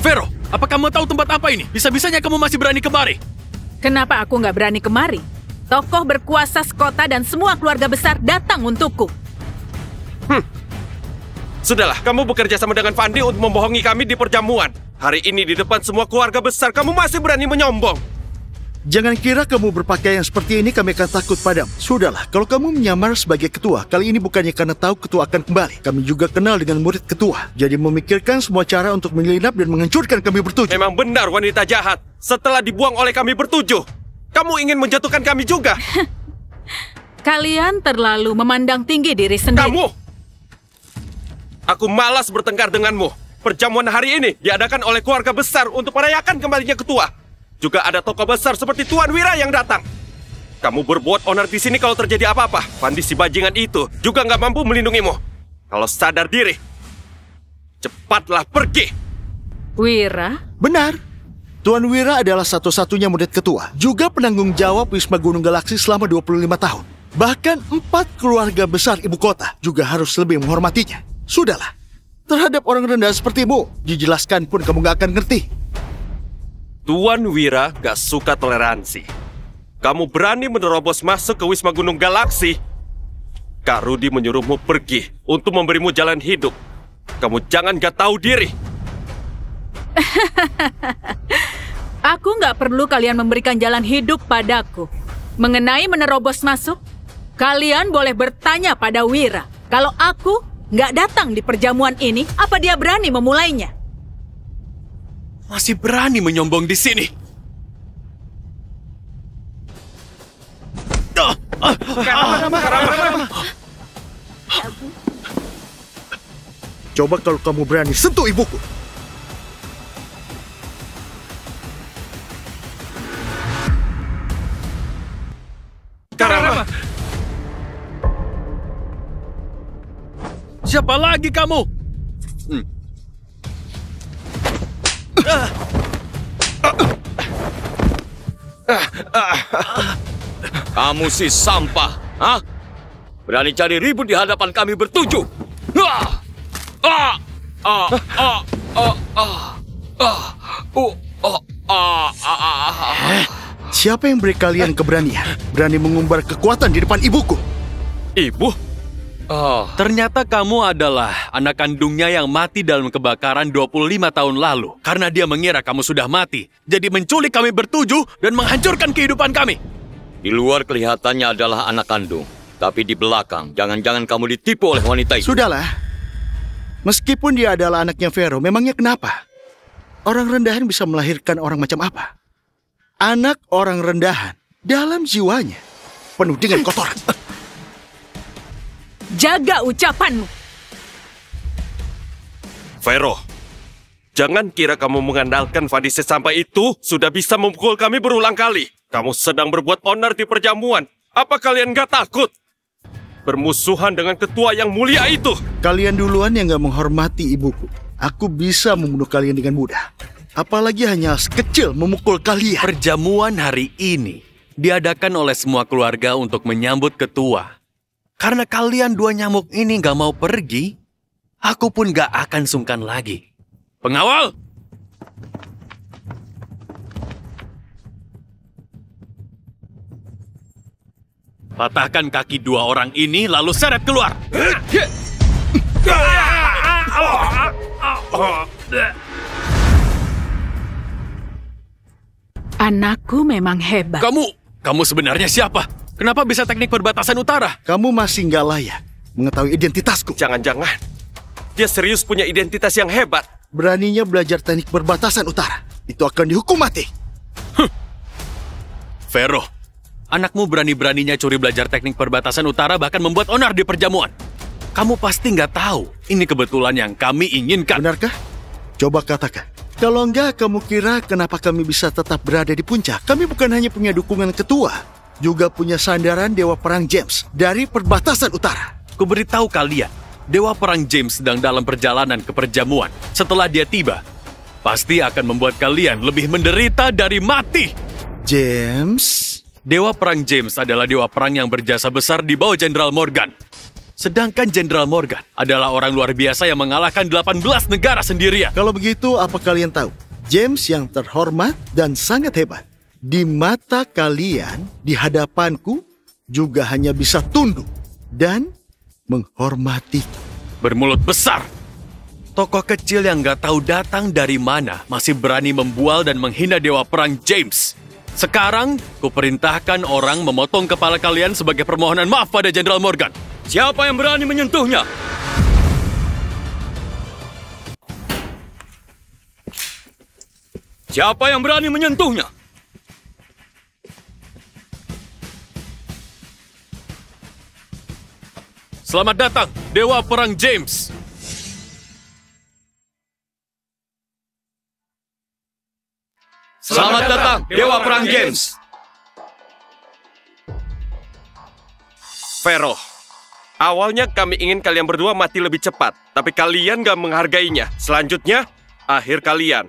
Vero, apa kamu tahu tempat apa ini? Bisa-bisanya kamu masih berani kemari. Kenapa aku nggak berani kemari? Tokoh berkuasa sekota dan semua keluarga besar datang untukku. Sudahlah, kamu bekerja sama dengan Fandi untuk membohongi kami di perjamuan. Hari ini di depan semua keluarga besar, kamu masih berani menyombong. Jangan kira kamu berpakaian seperti ini kami akan takut padamu. Sudahlah, kalau kamu menyamar sebagai ketua, kali ini bukannya karena tahu ketua akan kembali. Kami juga kenal dengan murid ketua. Jadi memikirkan semua cara untuk menyelinap dan menghancurkan kami bertujuh. Memang benar wanita jahat. Setelah dibuang oleh kami bertujuh, kamu ingin menjatuhkan kami juga. Kalian terlalu memandang tinggi diri sendiri. Kamu! Aku malas bertengkar denganmu. Perjamuan hari ini diadakan oleh keluarga besar untuk merayakan kembalinya ketua. Juga ada tokoh besar seperti Tuan Wira yang datang. Kamu berbuat onar di sini kalau terjadi apa-apa. Fandi si bajingan itu juga nggak mampu melindungimu. Kalau sadar diri, cepatlah pergi. Wira? Benar. Tuan Wira adalah satu-satunya murid ketua, juga penanggung jawab Wisma Gunung Galaksi selama 25 tahun. Bahkan 4 keluarga besar ibu kota juga harus lebih menghormatinya. Sudahlah, terhadap orang rendah sepertimu, dijelaskan pun kamu gak akan ngerti. Tuan Wira gak suka toleransi. Kamu berani menerobos masuk ke Wisma Gunung Galaksi. Kak Rudi menyuruhmu pergi untuk memberimu jalan hidup. Kamu jangan gak tahu diri. Aku nggak perlu kalian memberikan jalan hidup padaku. Mengenai menerobos masuk, kalian boleh bertanya pada Wira. Kalau aku nggak datang di perjamuan ini, apa dia berani memulainya? Masih berani menyombong di sini. Coba kalau kamu berani sentuh ibuku. Karama! Siapa lagi kamu? Kamu si sampah, hah? Berani cari ribut di hadapan kami bertujuh. Siapa yang beri kalian keberanian? Berani mengumbar kekuatan di depan ibuku? Ibu? Ternyata kamu adalah anak kandungnya yang mati dalam kebakaran 25 tahun lalu. Karena dia mengira kamu sudah mati. Jadi menculik kami bertujuh dan menghancurkan kehidupan kami. Di luar kelihatannya adalah anak kandung. Tapi di belakang, jangan-jangan kamu ditipu oleh wanita itu. Sudahlah. Meskipun dia adalah anaknya Vero, memangnya kenapa? Orang rendahan bisa melahirkan orang macam apa? Anak orang rendahan dalam jiwanya penuh dengan kotoran. Jaga ucapanmu. Vero, jangan kira kamu mengandalkan Vadise sampai itu sudah bisa memukul kami berulang kali. Kamu sedang berbuat onar di perjamuan. Apa kalian gak takut? Bermusuhan dengan ketua yang mulia itu. Kalian duluan yang gak menghormati ibuku. Aku bisa membunuh kalian dengan mudah. Apalagi hanya sekecil memukul kalian. Perjamuan hari ini diadakan oleh semua keluarga untuk menyambut ketua. Karena kalian dua nyamuk ini gak mau pergi, aku pun gak akan sungkan lagi. Pengawal! Patahkan kaki dua orang ini lalu seret keluar. Anakku memang hebat. Kamu sebenarnya siapa? Kenapa bisa teknik perbatasan utara? Kamu masih nggak layak mengetahui identitasku. Jangan-jangan dia serius punya identitas yang hebat. Beraninya belajar teknik perbatasan utara, itu akan dihukum mati. Vero, anakmu berani-beraninya curi belajar teknik perbatasan utara bahkan membuat onar di perjamuan. Kamu pasti nggak tahu, ini kebetulan yang kami inginkan. Benarkah? Coba katakan. Kalau enggak, kamu kira kenapa kami bisa tetap berada di puncak? Kami bukan hanya punya dukungan ketua, juga punya sandaran Dewa Perang James dari perbatasan utara. Kuberitahu kalian, Dewa Perang James sedang dalam perjalanan ke perjamuan. Setelah dia tiba, pasti akan membuat kalian lebih menderita dari mati. James? Dewa Perang James adalah dewa perang yang berjasa besar di bawah Jenderal Morgan. Sedangkan Jenderal Morgan adalah orang luar biasa yang mengalahkan 18 negara sendirian. Kalau begitu, apa kalian tahu? James yang terhormat dan sangat hebat. Di mata kalian, di hadapanku, juga hanya bisa tunduk dan menghormati. Bermulut besar. Tokoh kecil yang gak tahu datang dari mana masih berani membual dan menghina Dewa Perang James. Sekarang, kuperintahkan orang memotong kepala kalian sebagai permohonan maaf pada Jenderal Morgan. Siapa yang berani menyentuhnya? Siapa yang berani menyentuhnya? Selamat datang, Dewa Perang James. Selamat datang, Dewa Perang James. Vero, awalnya kami ingin kalian berdua mati lebih cepat, tapi kalian gak menghargainya. Selanjutnya, akhir kalian.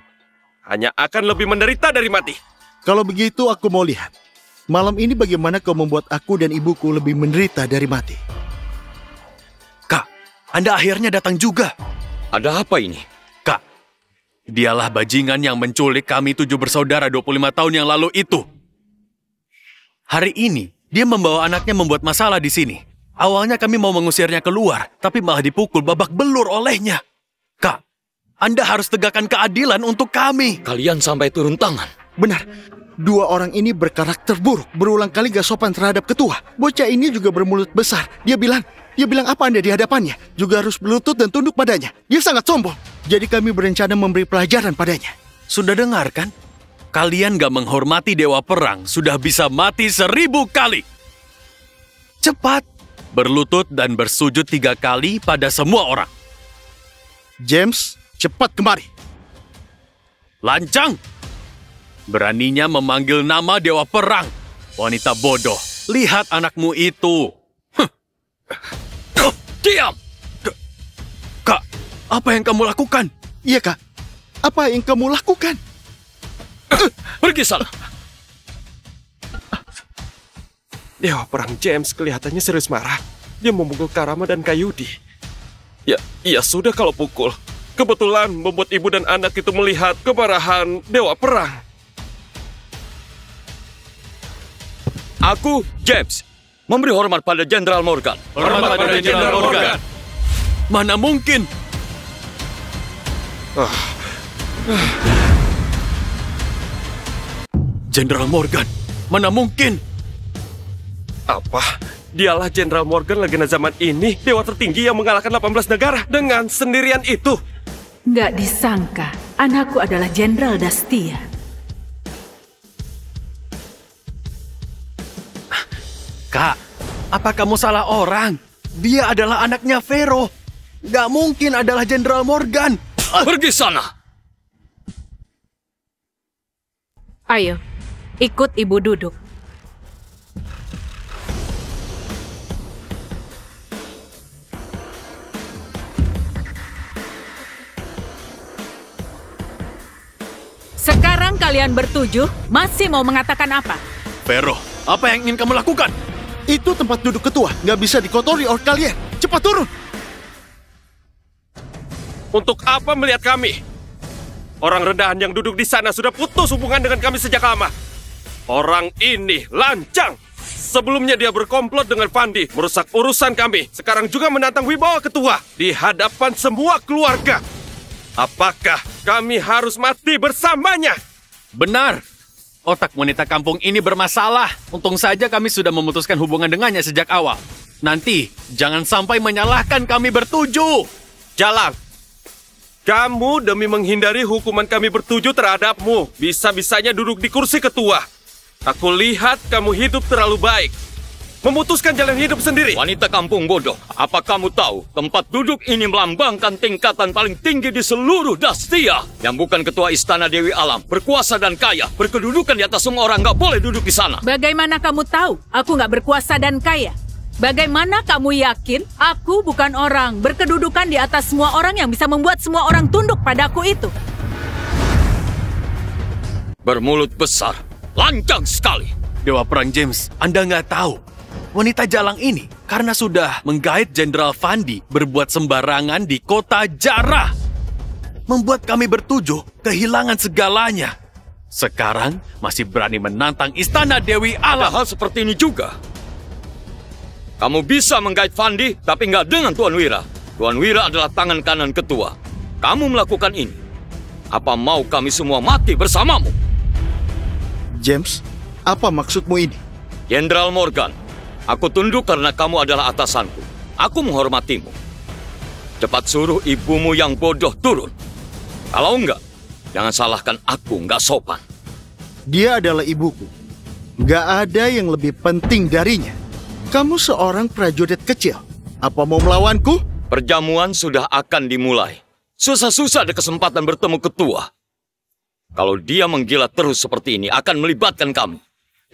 hanya akan lebih menderita dari mati. Kalau begitu aku mau lihat. Malam ini bagaimana kau membuat aku dan ibuku lebih menderita dari mati. Kak, Anda akhirnya datang juga. Ada apa ini? Kak, dialah bajingan yang menculik kami 7 bersaudara 25 tahun yang lalu itu. Hari ini, dia membawa anaknya membuat masalah di sini. Awalnya kami mau mengusirnya keluar, tapi malah dipukul babak belur olehnya. Kak, Anda harus tegakkan keadilan untuk kami. Kalian sampai turun tangan. Benar. 2 orang ini berkarakter buruk, berulang kali gak sopan terhadap ketua. Bocah ini juga bermulut besar. Dia bilang apa Anda di hadapannya? Juga harus berlutut dan tunduk padanya. Dia sangat sombong. Jadi kami berencana memberi pelajaran padanya. Sudah dengar kan? Kalian gak menghormati Dewa Perang, sudah bisa mati 1000 kali. Cepat, berlutut dan bersujud 3 kali pada semua orang. James, cepat kemari. Lancang! Beraninya memanggil nama Dewa Perang. Wanita bodoh, lihat anakmu itu. Diam! Kak, apa yang kamu lakukan? Iya, Kak. Apa yang kamu lakukan? Pergi sana. Dewa Perang James kelihatannya serius marah. Dia memukul Karama dan Kayudi. Ya sudah kalau pukul. Kebetulan membuat ibu dan anak itu melihat kemarahan Dewa Perang. Aku, James, memberi hormat pada Jenderal Morgan. Hormat pada Jenderal Morgan. Mana mungkin? Jenderal Morgan, mana mungkin? Apa? Dialah Jenderal Morgan legenda zaman ini, dewa tertinggi yang mengalahkan 18 negara dengan sendirian itu. Nggak disangka, anakku adalah Jenderal Dastia. Kak, apa kamu salah orang? Dia adalah anaknya Vero. Nggak mungkin adalah Jenderal Morgan. Pergi sana! Ayo, ikut ibu duduk. Sekarang kalian bertujuh masih mau mengatakan apa? Vero, apa yang ingin kamu lakukan? Itu tempat duduk ketua, nggak bisa dikotori oleh kalian. Cepat turun! Untuk apa melihat kami? Orang rendahan yang duduk di sana sudah putus hubungan dengan kami sejak lama. Orang ini lancang. Sebelumnya dia berkomplot dengan Fandi, merusak urusan kami. Sekarang juga menantang wibawa ketua di hadapan semua keluarga. Apakah kami harus mati bersamanya? Benar. Otak wanita kampung ini bermasalah. Untung saja kami sudah memutuskan hubungan dengannya sejak awal. Nanti, jangan sampai menyalahkan kami bertujuh. Jalang, kamu demi menghindari hukuman kami bertujuh terhadapmu, bisa-bisanya duduk di kursi ketua. Aku lihat kamu hidup terlalu baik. Memutuskan jalan hidup sendiri. Wanita kampung bodoh, apa kamu tahu tempat duduk ini melambangkan tingkatan paling tinggi di seluruh Dastia? Yang bukan ketua istana Dewi Alam, berkuasa dan kaya, berkedudukan di atas semua orang, nggak boleh duduk di sana. Bagaimana kamu tahu aku nggak berkuasa dan kaya? Bagaimana kamu yakin aku bukan orang berkedudukan di atas semua orang yang bisa membuat semua orang tunduk padaku itu? Bermulut besar, lancang sekali. Dewa Perang James, Anda nggak tahu. Wanita jalang ini karena sudah menggait Jenderal Fandi berbuat sembarangan di kota Jarrah. Membuat kami bertujuh kehilangan segalanya. Sekarang masih berani menantang istana Dewi Alam. Ada hal seperti ini juga. Kamu bisa menggait Fandi, tapi nggak dengan Tuan Wira. Tuan Wira adalah tangan kanan ketua. Kamu melakukan ini. Apa mau kami semua mati bersamamu? James, apa maksudmu ini? Jenderal Morgan, aku tunduk karena kamu adalah atasanku. Aku menghormatimu. Cepat suruh ibumu yang bodoh turun. Kalau enggak, jangan salahkan aku nggak sopan. Dia adalah ibuku. Nggak ada yang lebih penting darinya. Kamu seorang prajurit kecil. Apa mau melawanku? Perjamuan sudah akan dimulai. Susah-susah ada kesempatan bertemu ketua. Kalau dia menggila terus seperti ini, akan melibatkan kami.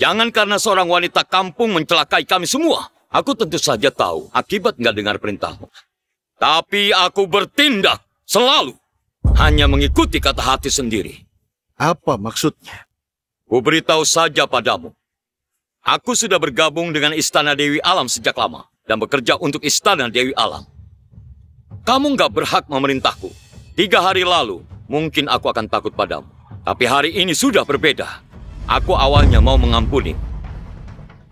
Jangan karena seorang wanita kampung mencelakai kami semua. Aku tentu saja tahu akibat nggak dengar perintahmu. Tapi aku bertindak selalu. Hanya mengikuti kata hati sendiri. Apa maksudnya? Ku beritahu saja padamu. Aku sudah bergabung dengan Istana Dewi Alam sejak lama dan bekerja untuk Istana Dewi Alam. Kamu nggak berhak memerintahku. 3 hari lalu, mungkin aku akan takut padamu. Tapi hari ini sudah berbeda. Aku awalnya mau mengampuni.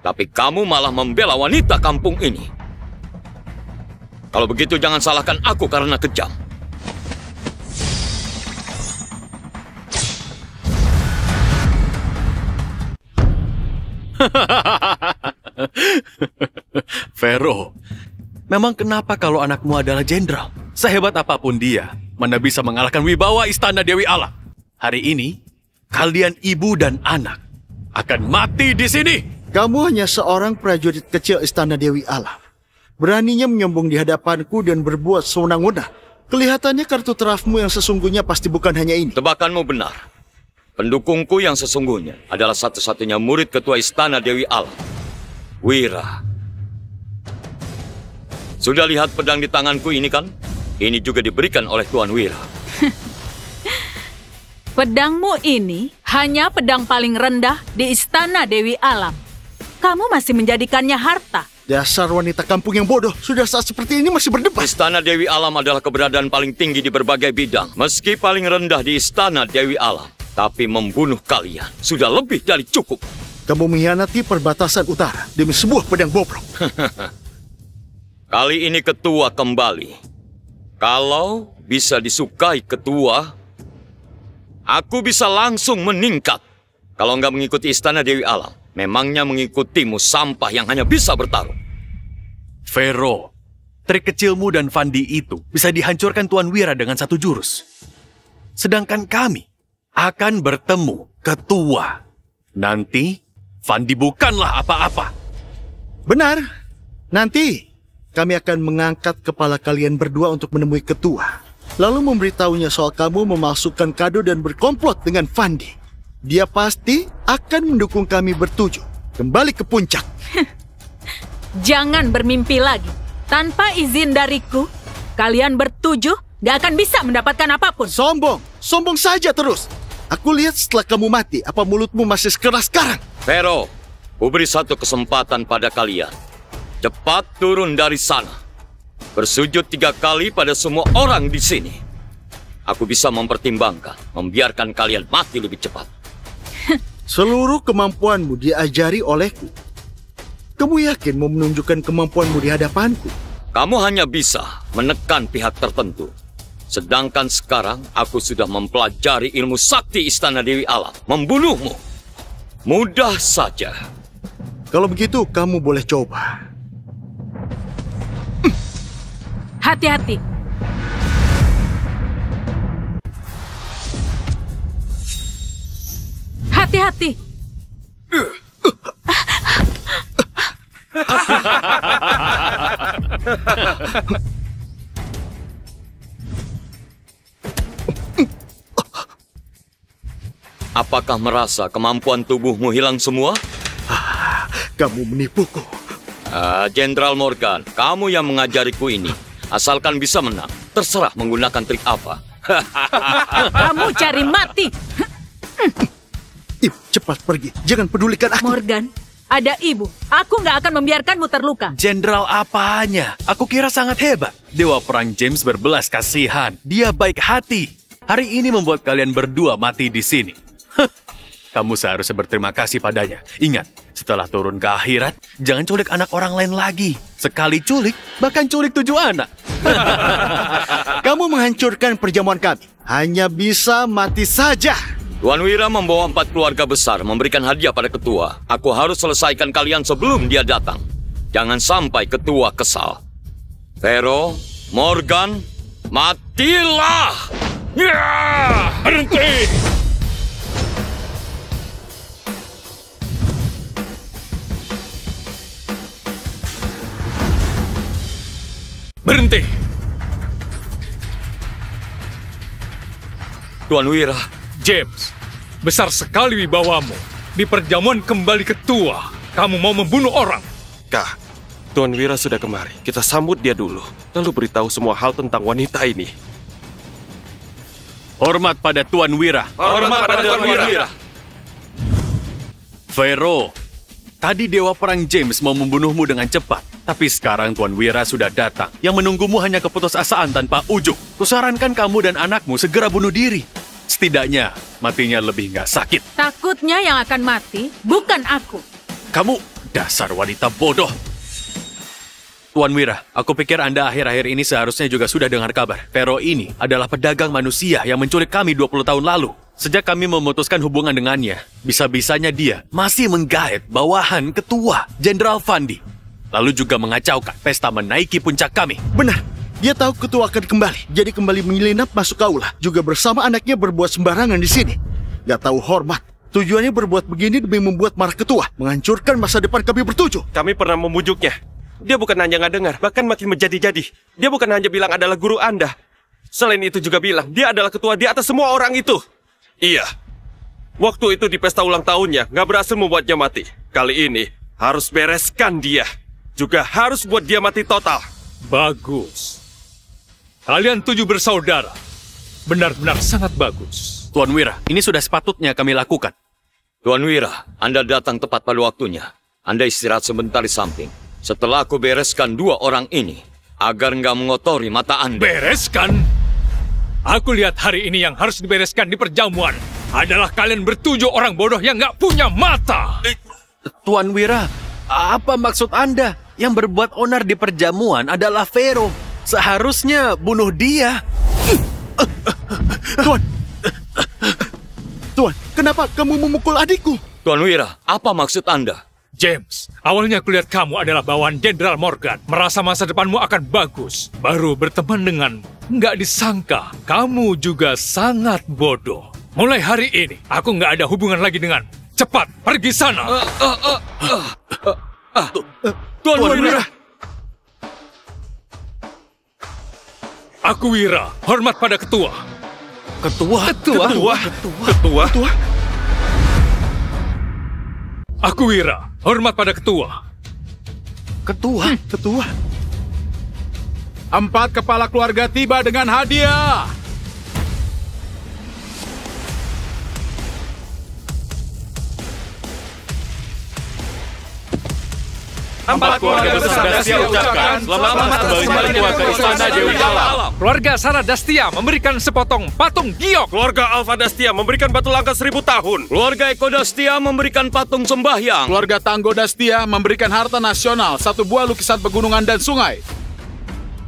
Tapi kamu malah membela wanita kampung ini. Kalau begitu jangan salahkan aku karena kejam. Vero, memang kenapa kalau anakmu adalah jenderal? Sehebat apapun dia, mana bisa mengalahkan wibawa Istana Dewi Alam? Hari ini, kalian ibu dan anak akan mati di sini. Kamu hanya seorang prajurit kecil Istana Dewi Alam. Beraninya menyombong di hadapanku dan berbuat sewenang-wenang. Kelihatannya kartu tarafmu yang sesungguhnya pasti bukan hanya ini. Tebakanmu benar. Pendukungku yang sesungguhnya adalah satu-satunya murid ketua Istana Dewi Alam, Wira. Sudah lihat pedang di tanganku ini kan? Ini juga diberikan oleh Tuan Wira. Pedangmu ini hanya pedang paling rendah di Istana Dewi Alam. Kamu masih menjadikannya harta. Dasar wanita kampung yang bodoh. Sudah saat seperti ini masih berdebat. Istana Dewi Alam adalah keberadaan paling tinggi di berbagai bidang. Meski paling rendah di Istana Dewi Alam, tapi membunuh kalian sudah lebih dari cukup. Kamu mengkhianati perbatasan utara demi sebuah pedang bobrok. Kali ini ketua kembali. Kalau bisa disukai ketua, aku bisa langsung meningkat. Kalau nggak mengikuti Istana Dewi Alam, memangnya mengikutimu sampah yang hanya bisa bertarung. Vero, trik kecilmu dan Fandi itu bisa dihancurkan Tuan Wira dengan 1 jurus. Sedangkan kami akan bertemu ketua. Nanti, Fandi bukanlah apa-apa. Benar. Nanti, kami akan mengangkat kepala kalian berdua untuk menemui ketua. Lalu memberitahunya soal kamu memasukkan kado dan berkomplot dengan Fandi. Dia pasti akan mendukung kami bertujuh kembali ke puncak. Jangan bermimpi lagi. Tanpa izin dariku, kalian bertujuh gak akan bisa mendapatkan apapun. Sombong. Sombong saja terus. Aku lihat setelah kamu mati, apa mulutmu masih sekeras sekarang? Vero, ku beri 1 kesempatan pada kalian. Cepat turun dari sana. Bersujud 3 kali pada semua orang di sini. Aku bisa mempertimbangkan, membiarkan kalian mati lebih cepat. Seluruh kemampuanmu diajari olehku. Kamu yakin mau menunjukkan kemampuanmu di hadapanku? Kamu hanya bisa menekan pihak tertentu. Sedangkan sekarang aku sudah mempelajari ilmu sakti Istana Dewi Alam. Membunuhmu mudah saja. Kalau begitu, kamu boleh coba. Hati-hati. Hati-hati. Apakah merasa kemampuan tubuhmu hilang semua? Kamu menipuku. Jenderal Morgan, kamu yang mengajariku ini. Asalkan bisa menang, terserah menggunakan trik apa. Kamu cari mati. Ibu, cepat pergi. Jangan pedulikan aku. Morgan, ada ibu. Aku nggak akan membiarkanmu terluka. Jenderal apanya? Aku kira sangat hebat. Dewa Perang James berbelas kasihan. Dia baik hati. Hari ini membuat kalian berdua mati di sini. Kamu seharusnya berterima kasih padanya. Ingat, setelah turun ke akhirat, jangan culik anak orang lain lagi. Sekali culik, bahkan culik 7 anak. Kamu menghancurkan perjamuan kami. Hanya bisa mati saja. Tuan Wira membawa 4 keluarga besar memberikan hadiah pada ketua. Aku harus selesaikan kalian sebelum dia datang. Jangan sampai ketua kesal. Vero, Morgan, matilah! Berhenti! Berhenti! Tuan Wira. James, besar sekali wibawamu. Di perjamuan kembali ketua, kamu mau membunuh orang. Kak, Tuan Wira sudah kemari. Kita sambut dia dulu, lalu beritahu semua hal tentang wanita ini. Hormat pada Tuan Wira. Hormat pada Tuan Wira. Vero, tadi Dewa Perang James mau membunuhmu dengan cepat. Tapi sekarang Tuan Wira sudah datang. Yang menunggumu hanya keputusasaan tanpa ujung. Kusarankan kamu dan anakmu segera bunuh diri. Setidaknya matinya lebih nggak sakit. Takutnya yang akan mati bukan aku. Kamu dasar wanita bodoh. Tuan Wira, aku pikir Anda akhir-akhir ini seharusnya juga sudah dengar kabar. Vero ini adalah pedagang manusia yang menculik kami 20 tahun lalu. Sejak kami memutuskan hubungan dengannya, bisa-bisanya dia masih menggait bawahan ketua Jenderal Fandi. Lalu juga mengacaukan pesta menaiki puncak kami. Benar, dia tahu ketua akan kembali. Jadi kembali menyelinap masuk aula. Juga bersama anaknya berbuat sembarangan di sini. Gak tahu hormat. Tujuannya berbuat begini demi membuat marah ketua. Menghancurkan masa depan kami bertujuh. Kami pernah membujuknya. Dia bukan hanya nggak dengar, bahkan makin menjadi-jadi. Dia bukan hanya bilang adalah guru Anda. Selain itu juga bilang, dia adalah ketua di atas semua orang itu. Iya. Waktu itu di pesta ulang tahunnya, nggak berhasil membuatnya mati. Kali ini, harus bereskan dia. Juga harus buat dia mati total. Bagus. Kalian 7 bersaudara. Benar-benar sangat bagus. Tuan Wira, ini sudah sepatutnya kami lakukan. Tuan Wira, Anda datang tepat pada waktunya. Anda istirahat sebentar di samping. Setelah aku bereskan 2 orang ini, agar nggak mengotori mata Anda. Bereskan? Aku lihat hari ini yang harus dibereskan di perjamuan adalah kalian ber7 orang bodoh yang nggak punya mata. Tuan Wira, apa maksud Anda? Yang berbuat onar di perjamuan adalah Vero. Seharusnya bunuh dia. Tuan, kenapa kamu memukul adikku? Tuan Wira, apa maksud Anda? James, awalnya kulihat kamu adalah bawahan Jenderal Morgan. Merasa masa depanmu akan bagus. Baru berteman denganmu. Nggak disangka, kamu juga sangat bodoh. Mulai hari ini, aku nggak ada hubungan lagi denganmu. Cepat, pergi sana. Tuan Wira. Aku Wira, hormat pada ketua. Ketua? Aku Wira, hormat pada ketua. Ketua? 4 kepala keluarga tiba dengan hadiah. Empat keluarga besar Dastia ucapkan selamat kembali ketua ke Istana Dewi Alam. Keluarga Sarah Dastia memberikan sepotong patung giok. Keluarga Alfa Dastia memberikan batu langka 1000 tahun. Keluarga Eko Dastia memberikan patung sembahyang. Keluarga Tanggo Dastia memberikan harta nasional, 1 buah lukisan pegunungan dan sungai.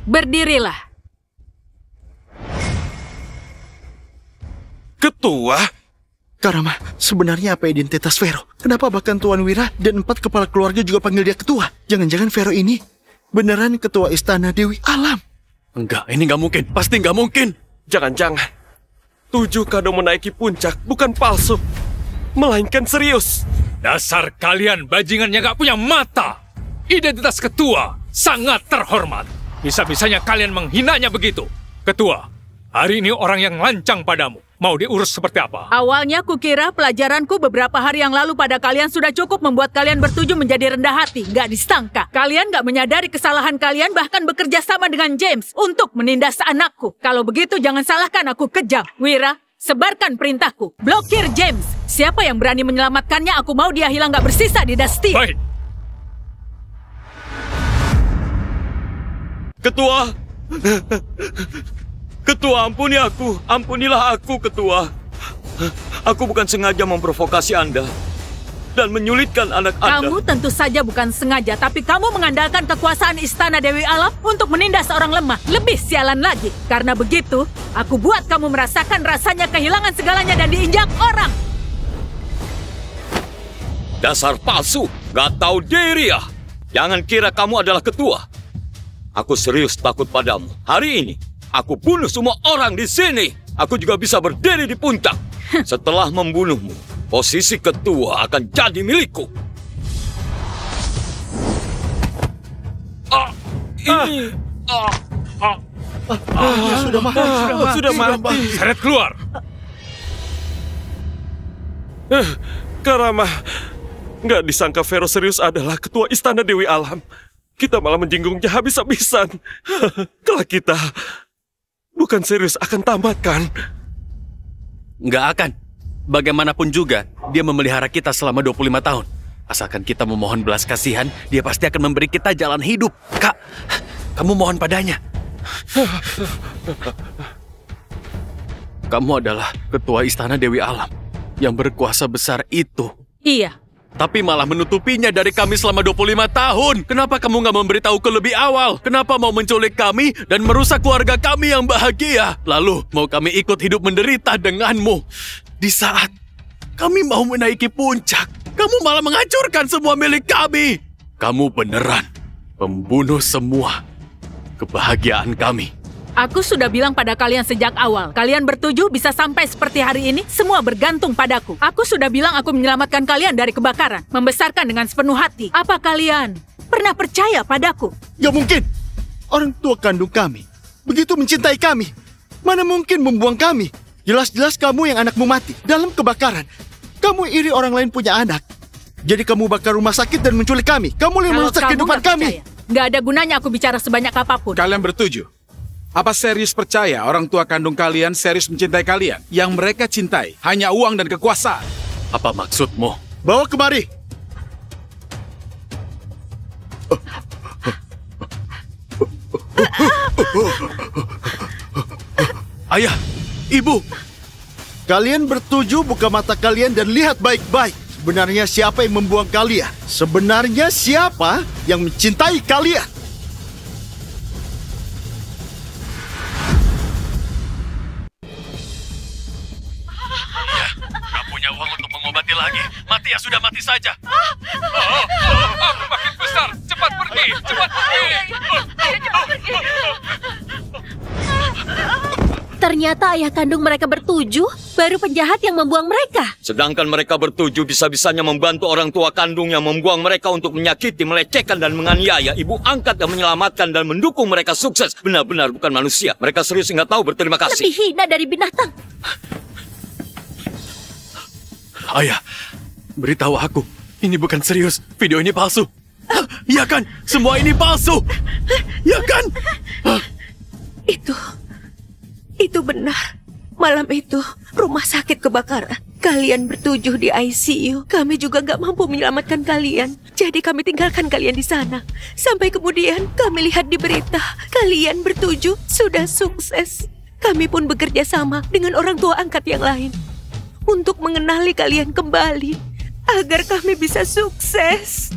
Berdirilah. Ketua? Karama, sebenarnya apa identitas Vero? Kenapa bahkan Tuan Wira dan 4 kepala keluarga juga panggil dia ketua? Jangan-jangan Vero ini beneran ketua Istana Dewi Alam? Enggak, ini nggak mungkin. Pasti nggak mungkin. Jangan-jangan 7 kado menaiki puncak bukan palsu, melainkan serius. Dasar kalian bajingan yang gak punya mata. Identitas ketua sangat terhormat. Bisa-bisanya kalian menghinanya begitu. Ketua, hari ini orang yang lancang padamu. Mau diurus seperti apa? Awalnya kukira pelajaranku beberapa hari yang lalu pada kalian sudah cukup membuat kalian ber7 menjadi rendah hati. Gak disangka. Kalian gak menyadari kesalahan kalian bahkan bekerja sama dengan James untuk menindas anakku. Kalau begitu jangan salahkan aku kejam. Wira, sebarkan perintahku. Blokir James. Siapa yang berani menyelamatkannya, aku mau dia hilang gak bersisa di Dastia. Baik. Ketua! Ketua, ampuni aku. Ampunilah aku, Ketua. Aku bukan sengaja memprovokasi Anda dan menyulitkan anak Anda. Kamu tentu saja bukan sengaja, tapi kamu mengandalkan kekuasaan Istana Dewi Alam untuk menindas orang lemah. Lebih sialan lagi. Karena begitu, aku buat kamu merasakan rasanya kehilangan segalanya dan diinjak orang. Dasar palsu, gak tahu diri ya. Jangan kira kamu adalah ketua. Aku serius takut padamu. Hari ini, aku bunuh semua orang di sini. Aku juga bisa berdiri di puncak. Setelah membunuhmu, posisi ketua akan jadi milikku. Sudah mati. Seret keluar. Karama, nggak disangka Vero serius adalah ketua Istana Dewi Alam. Kita malah menjinggungnya habis-habisan. Kelak kita bukan serius akan tamat kan? Nggak akan. Bagaimanapun juga, dia memelihara kita selama 25 tahun. Asalkan kita memohon belas kasihan, dia pasti akan memberi kita jalan hidup. Kak, kamu mohon padanya. Kamu adalah ketua Istana Dewi Alam yang berkuasa besar itu. Iya. Tapi malah menutupinya dari kami selama 25 tahun. Kenapa kamu nggak memberitahuku lebih awal? Kenapa mau menculik kami dan merusak keluarga kami yang bahagia? Lalu mau kami ikut hidup menderita denganmu. Di saat kami mau menaiki puncak, kamu malah menghancurkan semua milik kami. Kamu beneran membunuh semua kebahagiaan kami. Aku sudah bilang pada kalian sejak awal, kalian bertujuh bisa sampai seperti hari ini, semua bergantung padaku. Aku sudah bilang aku menyelamatkan kalian dari kebakaran, membesarkan dengan sepenuh hati. Apa kalian pernah percaya padaku? Gak mungkin. Orang tua kandung kami begitu mencintai kami. Mana mungkin membuang kami? Jelas-jelas kamu yang anakmu mati dalam kebakaran. Kamu iri orang lain punya anak. Jadi kamu bakar rumah sakit dan menculik kami. Kamu yang merusak kehidupan kami. Gak ada gunanya aku bicara sebanyak apapun. Kalian bertujuh. Apa serius percaya orang tua kandung kalian serius mencintai kalian? Yang mereka cintai hanya uang dan kekuasaan. Apa maksudmu? Bawa kemari. Ayah, ibu. Kalian bertujuh buka mata kalian dan lihat baik-baik. Sebenarnya siapa yang membuang kalian? Sebenarnya siapa yang mencintai kalian? Punya uang untuk mengobati lagi. Mati ya sudah mati saja. Api makin besar. Cepat pergi. Cepat pergi. Ternyata ayah kandung mereka bertujuh baru penjahat yang membuang mereka. Sedangkan mereka bertujuh bisa-bisanya membantu orang tua kandung yang membuang mereka untuk menyakiti, melecehkan, dan menganiaya ibu angkat yang menyelamatkan dan mendukung mereka sukses. Benar-benar bukan manusia. Mereka serius nggak tahu berterima kasih. Lebih hina dari binatang. Ayah, beritahu aku. Ini bukan serius. Video ini palsu. Ya kan? Semua ini palsu. Ya kan? Itu benar. Malam itu, rumah sakit kebakaran. Kalian bertujuh di ICU. Kami juga nggak mampu menyelamatkan kalian. Jadi kami tinggalkan kalian di sana. Sampai kemudian kami lihat di berita, kalian bertujuh sudah sukses. Kami pun bekerja sama dengan orang tua angkat yang lain untuk mengenali kalian kembali, agar kami bisa sukses.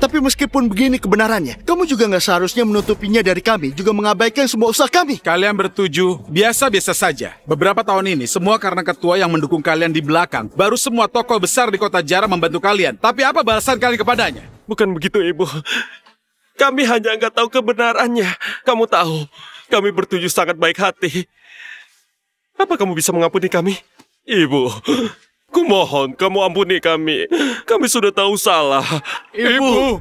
Tapi meskipun begini kebenarannya, kamu juga nggak seharusnya menutupinya dari kami, juga mengabaikan semua usaha kami. Kalian bertujuh biasa-biasa saja. Beberapa tahun ini, semua karena ketua yang mendukung kalian di belakang. Baru semua tokoh besar di kota Jara membantu kalian. Tapi apa balasan kalian kepadanya? Bukan begitu, Ibu. Kami hanya nggak tahu kebenarannya. Kamu tahu, kami bertujuh sangat baik hati. Apa kamu bisa mengampuni kami? Ibu, kumohon kamu ampuni kami. Kami sudah tahu salah. Ibu.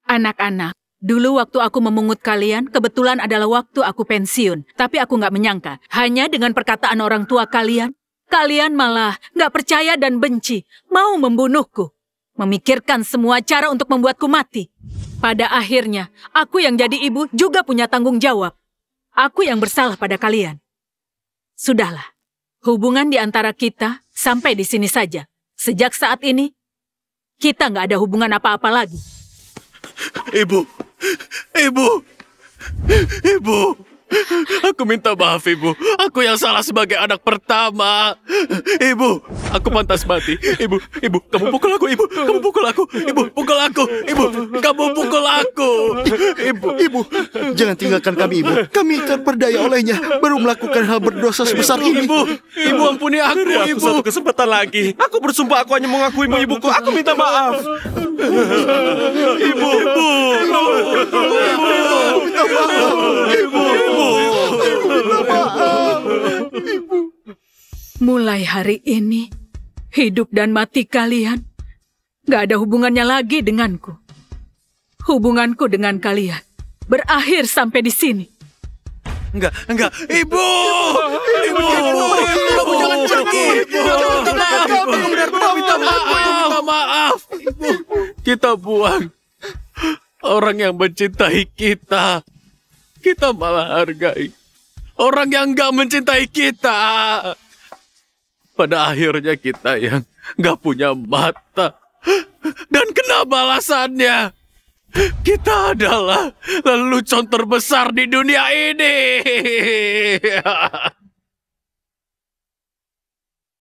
Anak-anak, dulu waktu aku memungut kalian, kebetulan adalah waktu aku pensiun. Tapi aku nggak menyangka, hanya dengan perkataan orang tua kalian, kalian malah nggak percaya dan benci, mau membunuhku. Memikirkan semua cara untuk membuatku mati. Pada akhirnya, aku yang jadi ibu juga punya tanggung jawab. Aku yang bersalah pada kalian. Sudahlah, hubungan di antara kita sampai di sini saja. Sejak saat ini, kita nggak ada hubungan apa-apa lagi. Ibu. Aku minta maaf, Ibu. Aku yang salah sebagai anak pertama. Ibu, aku pantas mati. Ibu, kamu pukul aku, Ibu. Kamu pukul aku. Ibu, pukul aku. Ibu, kamu pukul aku. Ibu, jangan tinggalkan kami, Ibu. Kami terperdaya olehnya, baru melakukan hal berdosa sebesar ini. Ibu, ampuni aku, Beri aku Ibu. satu kesempatan lagi. Aku bersumpah aku hanya mengakuimu, Ibuku. Aku minta maaf. Ibu. Mulai hari ini, hidup dan mati kalian gak ada hubungannya lagi denganku. Hubunganku dengan kalian berakhir sampai di sini. Enggak. Ibu, kamu jangan pergi. Ibu, minta maaf. Ibu. Kita buang orang yang mencintai kita. Kita malah hargai orang yang nggak mencintai kita. Pada akhirnya kita yang nggak punya mata. Dan kena balasannya. Kita adalah lelucon terbesar di dunia ini.